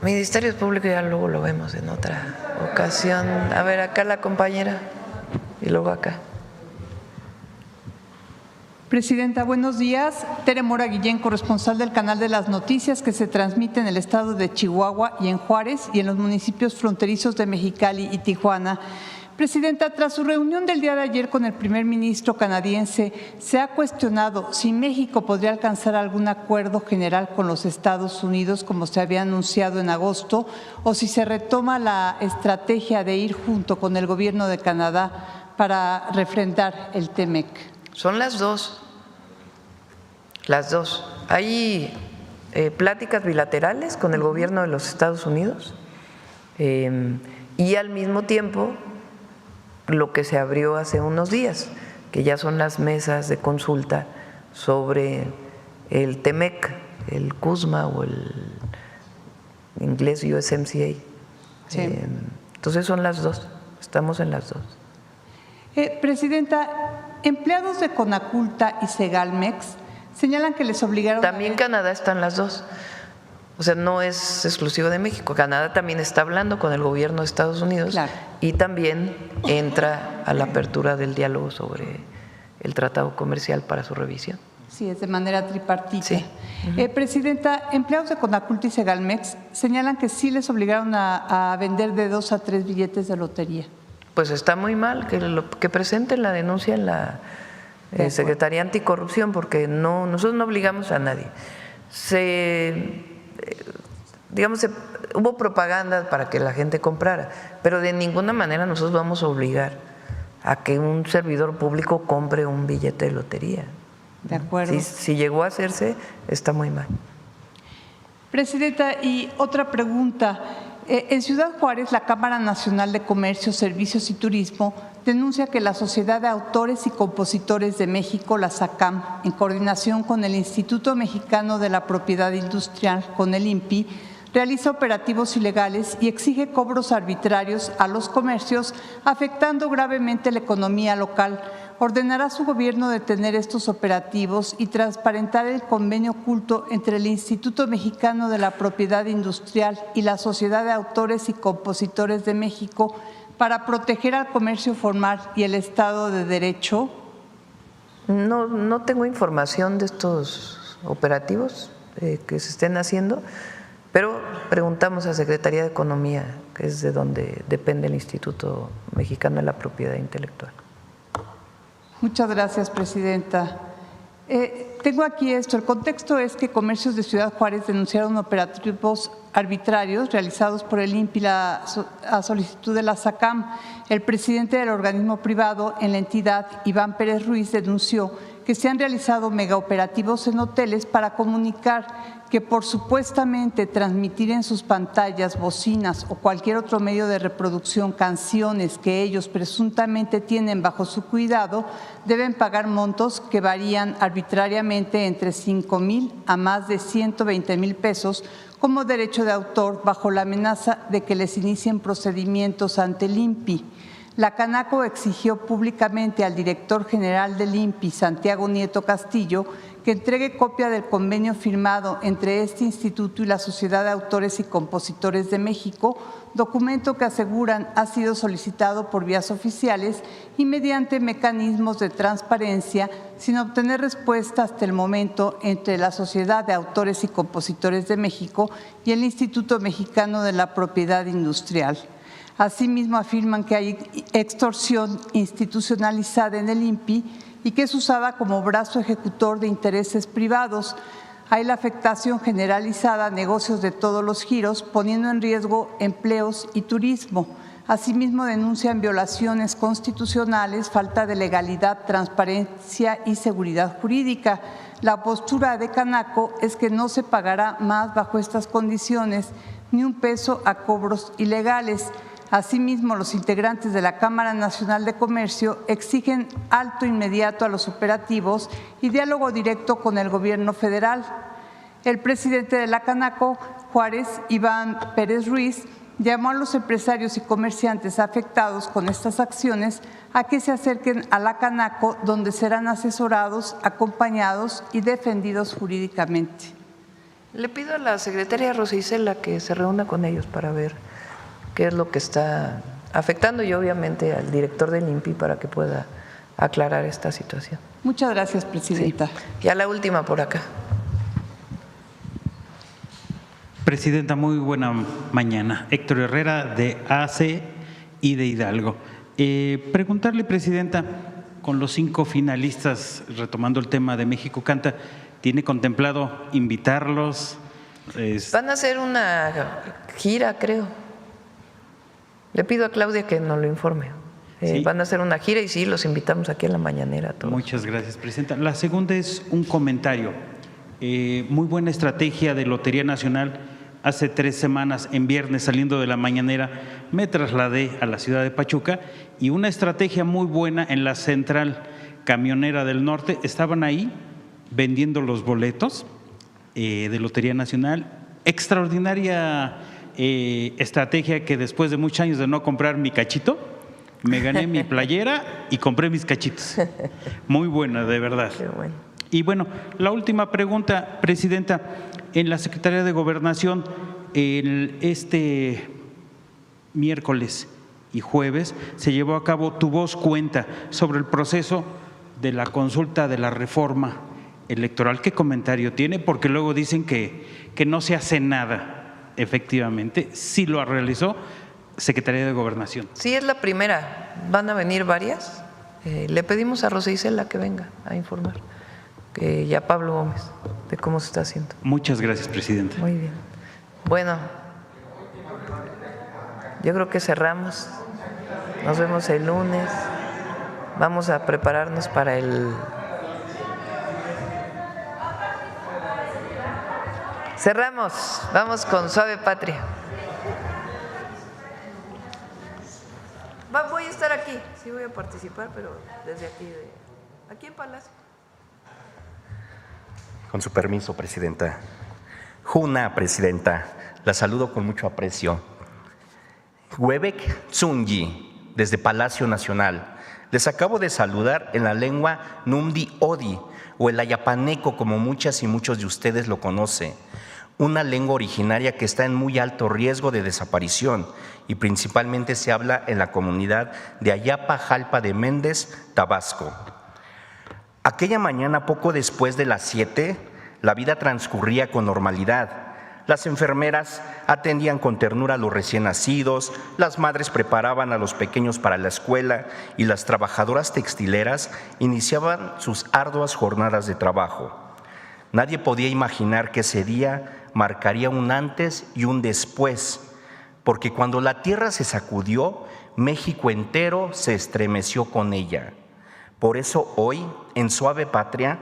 Ministerios Públicos ya luego lo vemos en otra ocasión. A ver, acá la compañera y luego acá. Presidenta, buenos días. Tere Mora Guillén, corresponsal del Canal de las Noticias, que se transmite en el estado de Chihuahua y en Juárez y en los municipios fronterizos de Mexicali y Tijuana. Presidenta, tras su reunión del día de ayer con el primer ministro canadiense, se ha cuestionado si México podría alcanzar algún acuerdo general con los Estados Unidos, como se había anunciado en agosto, o si se retoma la estrategia de ir junto con el gobierno de Canadá para refrendar el TEMEC. Son las dos. Las dos. Hay pláticas bilaterales con el gobierno de los Estados Unidos y al mismo tiempo lo que se abrió hace unos días, que ya son las mesas de consulta sobre el TEMEC, el CUSMA o el inglés USMCA. Sí. Entonces son las dos, estamos en las dos. Presidenta, empleados de Conaculta y Segalmex señalan que les obligaron… También Canadá están las dos. O sea, no es exclusivo de México. Canadá también está hablando con el gobierno de Estados Unidos, claro, y también entra a la apertura del diálogo sobre el tratado comercial para su revisión. Sí, es de manera tripartita. Sí. Presidenta, empleados de Conaculta y Segalmex señalan que sí les obligaron a vender de 2 a 3 billetes de lotería. Pues está muy mal que presenten la denuncia en la Secretaría Anticorrupción, porque nosotros no obligamos a nadie. Hubo propaganda para que la gente comprara, pero de ninguna manera nosotros vamos a obligar a que un servidor público compre un billete de lotería. De acuerdo. Si llegó a hacerse, está muy mal. Presidenta, y otra pregunta. En Ciudad Juárez, la Cámara Nacional de Comercio, Servicios y Turismo denuncia que la Sociedad de Autores y Compositores de México, la SACAM, en coordinación con el Instituto Mexicano de la Propiedad Industrial, con el INPI, realiza operativos ilegales y exige cobros arbitrarios a los comercios, afectando gravemente la economía local. ¿Ordenará su gobierno detener estos operativos y transparentar el convenio oculto entre el Instituto Mexicano de la Propiedad Industrial y la Sociedad de Autores y Compositores de México para proteger al comercio formal y el Estado de Derecho? No tengo información de estos operativos que se estén haciendo, pero preguntamos a Secretaría de Economía, que es de donde depende el Instituto Mexicano de la Propiedad Intelectual. Muchas gracias, Presidenta. Tengo aquí esto. El contexto es que comercios de Ciudad Juárez denunciaron operativos arbitrarios realizados por el INPI a solicitud de la SACAM. El presidente del organismo privado en la entidad, Iván Pérez Ruiz, denunció que se han realizado megaoperativos en hoteles para comunicar que por supuestamente transmitir en sus pantallas, bocinas o cualquier otro medio de reproducción canciones que ellos presuntamente tienen bajo su cuidado, deben pagar montos que varían arbitrariamente entre 5,000 a más de 120,000 pesos como derecho de autor, bajo la amenaza de que les inicien procedimientos ante el INPI. La Canaco exigió públicamente al director general del INPI, Santiago Nieto Castillo, que entregue copia del convenio firmado entre este instituto y la Sociedad de Autores y Compositores de México, documento que aseguran ha sido solicitado por vías oficiales y mediante mecanismos de transparencia, sin obtener respuesta hasta el momento entre la Sociedad de Autores y Compositores de México y el Instituto Mexicano de la Propiedad Industrial. Asimismo, afirman que hay extorsión institucionalizada en el INPI y que es usada como brazo ejecutor de intereses privados. Hay la afectación generalizada a negocios de todos los giros, poniendo en riesgo empleos y turismo. Asimismo, denuncian violaciones constitucionales, falta de legalidad, transparencia y seguridad jurídica. La postura de Canaco es que no se pagará más bajo estas condiciones, ni un peso a cobros ilegales. Asimismo, los integrantes de la Cámara Nacional de Comercio exigen alto inmediato a los operativos y diálogo directo con el gobierno federal. El presidente de la Canaco, Juárez, Iván Pérez Ruiz, llamó a los empresarios y comerciantes afectados con estas acciones a que se acerquen a la Canaco, donde serán asesorados, acompañados y defendidos jurídicamente. Le pido a la secretaria Rosa Isela que se reúna con ellos para ver qué es lo que está afectando y obviamente al director del INPI para que pueda aclarar esta situación. Muchas gracias, presidenta. Sí. Ya la última por acá. Presidenta, muy buena mañana. Héctor Herrera, de AC y de Hidalgo. Preguntarle, Presidenta, con los 5 finalistas, retomando el tema de México Canta, ¿tiene contemplado invitarlos? Van a hacer una gira, creo. Le pido a Claudia que nos lo informe. Sí. Van a hacer una gira y sí, los invitamos aquí en la mañanera a todos. Muchas gracias, Presidenta. La segunda es un comentario. Muy buena estrategia de Lotería Nacional. Hace 3 semanas, en viernes, saliendo de la mañanera, me trasladé a la ciudad de Pachuca y una estrategia muy buena en la central camionera del norte. Estaban ahí vendiendo los boletos de Lotería Nacional. Extraordinaria estrategia que después de muchos años de no comprar mi cachito, me gané mi playera y compré mis cachitos. Muy buena, de verdad. Qué bueno. Y bueno, la última pregunta, Presidenta. En la Secretaría de Gobernación, este miércoles y jueves se llevó a cabo Tu Voz Cuenta sobre el proceso de la consulta de la reforma electoral. ¿Qué comentario tiene? Porque luego dicen que no se hace nada. Efectivamente, sí lo realizó Secretaría de Gobernación. Sí, es la primera. Van a venir varias. Le pedimos a Rosa Isela que venga a informar. Y a Pablo Gómez de cómo se está haciendo. Muchas gracias, Presidenta. Muy bien. Bueno, yo creo que cerramos. Nos vemos el lunes. Vamos a prepararnos para el… Cerramos. Vamos con Suave Patria. Voy a estar aquí. Sí voy a participar, pero desde aquí, aquí en Palacio. Con su permiso, Presidenta. Juna, Presidenta, la saludo con mucho aprecio. Huebek Tsunyi, desde Palacio Nacional. Les acabo de saludar en la lengua Numdi Odi, o el ayapaneco, como muchas y muchos de ustedes lo conocen. Una lengua originaria que está en muy alto riesgo de desaparición y principalmente se habla en la comunidad de Ayapa, Jalpa de Méndez, Tabasco. Aquella mañana, poco después de las 7, la vida transcurría con normalidad. Las enfermeras atendían con ternura a los recién nacidos, las madres preparaban a los pequeños para la escuela y las trabajadoras textileras iniciaban sus arduas jornadas de trabajo. Nadie podía imaginar que ese día marcaría un antes y un después, porque cuando la tierra se sacudió, México entero se estremeció con ella. Por eso hoy, en Suave Patria,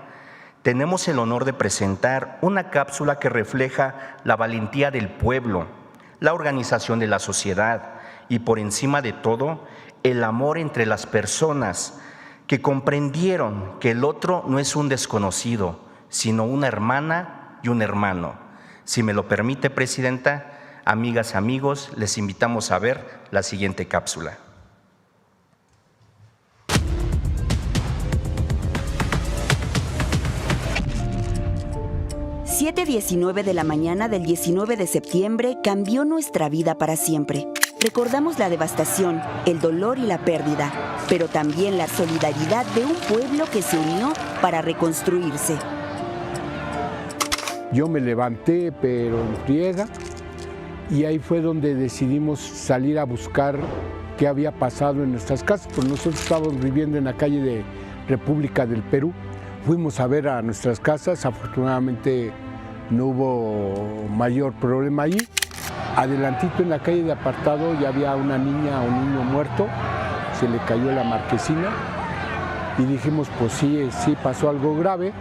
tenemos el honor de presentar una cápsula que refleja la valentía del pueblo, la organización de la sociedad y, por encima de todo, el amor entre las personas que comprendieron que el otro no es un desconocido, sino una hermana y un hermano. Si me lo permite, Presidenta, amigas, amigos, les invitamos a ver la siguiente cápsula. 7:19 de la mañana del 19 de septiembre cambió nuestra vida para siempre. Recordamos la devastación, el dolor y la pérdida, pero también la solidaridad de un pueblo que se unió para reconstruirse. Yo me levanté, pero en friega, y ahí fue donde decidimos salir a buscar qué había pasado en nuestras casas, pues nosotros estábamos viviendo en la calle de República del Perú. Fuimos a ver a nuestras casas, afortunadamente no hubo mayor problema allí. Adelantito en la calle de apartado ya había una niña o un niño muerto, se le cayó la marquesina y dijimos, pues sí pasó algo grave.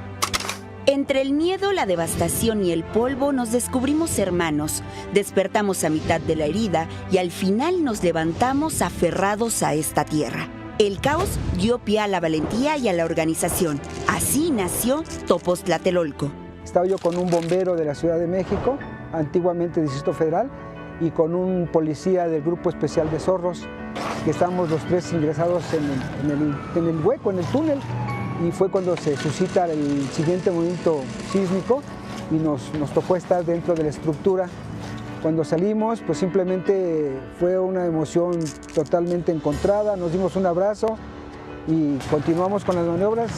Entre el miedo, la devastación y el polvo nos descubrimos hermanos, despertamos a mitad de la herida y al final nos levantamos aferrados a esta tierra. El caos dio pie a la valentía y a la organización. Así nació Topos Tlatelolco. Estaba yo con un bombero de la Ciudad de México, antiguamente Distrito Federal, y con un policía del Grupo Especial de Zorros, que estábamos los tres ingresados en el hueco, en el túnel. Y fue cuando se suscita el siguiente movimiento sísmico y nos tocó estar dentro de la estructura. Cuando salimos, pues simplemente fue una emoción totalmente encontrada, nos dimos un abrazo y continuamos con las maniobras.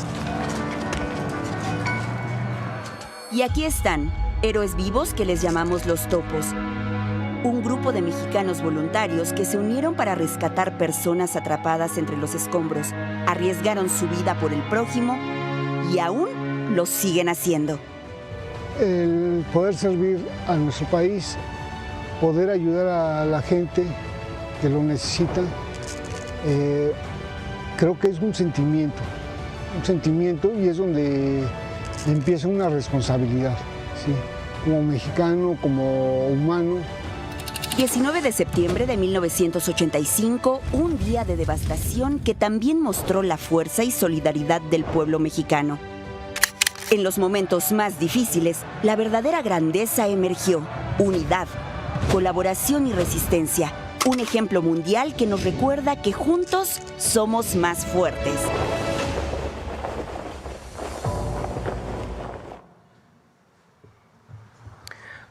Y aquí están, héroes vivos que les llamamos los Topos. Un grupo de mexicanos voluntarios que se unieron para rescatar personas atrapadas entre los escombros, arriesgaron su vida por el prójimo y aún lo siguen haciendo. El poder servir a nuestro país, poder ayudar a la gente que lo necesita, creo que es un sentimiento y es donde empieza una responsabilidad, ¿sí? Como mexicano, como humano. 19 de septiembre de 1985, un día de devastación que también mostró la fuerza y solidaridad del pueblo mexicano. En los momentos más difíciles, la verdadera grandeza emergió. Unidad, colaboración y resistencia. Un ejemplo mundial que nos recuerda que juntos somos más fuertes.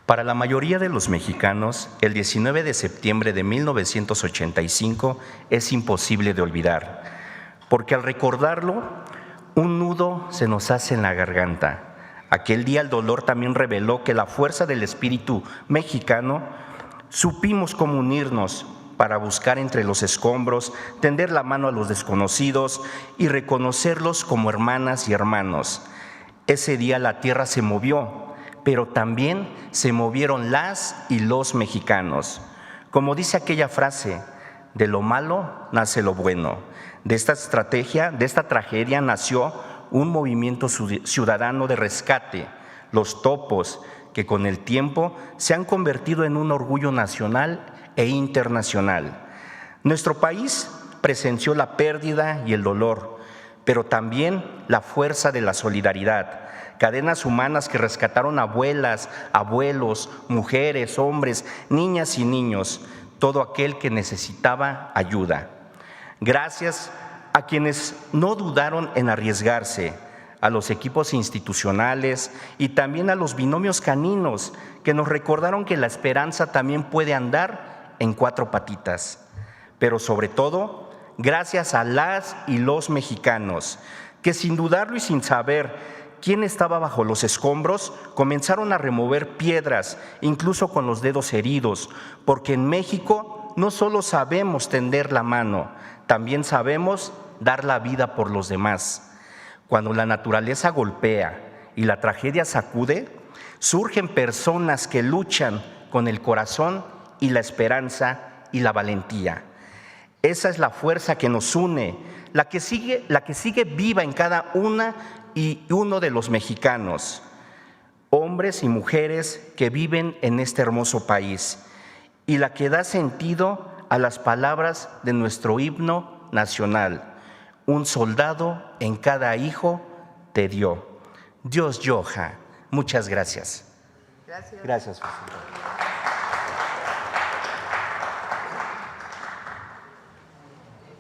Para la mayoría de los mexicanos, el 19 de septiembre de 1985 es imposible de olvidar, porque al recordarlo, un nudo se nos hace en la garganta. Aquel día el dolor también reveló que la fuerza del espíritu mexicano supimos cómo unirnos para buscar entre los escombros, tender la mano a los desconocidos y reconocerlos como hermanas y hermanos. Ese día la tierra se movió, pero también se movieron las y los mexicanos. Como dice aquella frase, de lo malo nace lo bueno. De esta tragedia nació un movimiento ciudadano de rescate, los Topos, que con el tiempo se han convertido en un orgullo nacional e internacional. Nuestro país presenció la pérdida y el dolor, pero también la fuerza de la solidaridad. Cadenas humanas que rescataron abuelas, abuelos, mujeres, hombres, niñas y niños, todo aquel que necesitaba ayuda. Gracias a quienes no dudaron en arriesgarse, a los equipos institucionales y también a los binomios caninos que nos recordaron que la esperanza también puede andar en cuatro patitas. Pero sobre todo, gracias a las y los mexicanos que sin dudarlo y sin saber quién estaba bajo los escombros, comenzaron a remover piedras, incluso con los dedos heridos, porque en México no solo sabemos tender la mano, también sabemos dar la vida por los demás. Cuando la naturaleza golpea y la tragedia sacude, surgen personas que luchan con el corazón y la esperanza y la valentía. Esa es la fuerza que nos une, la que sigue viva en cada una y uno de los mexicanos, hombres y mujeres que viven en este hermoso país, y la que da sentido a las palabras de nuestro himno nacional: un soldado en cada hijo te dio. Dios Yoja. Muchas gracias. Gracias. Gracias, presidente.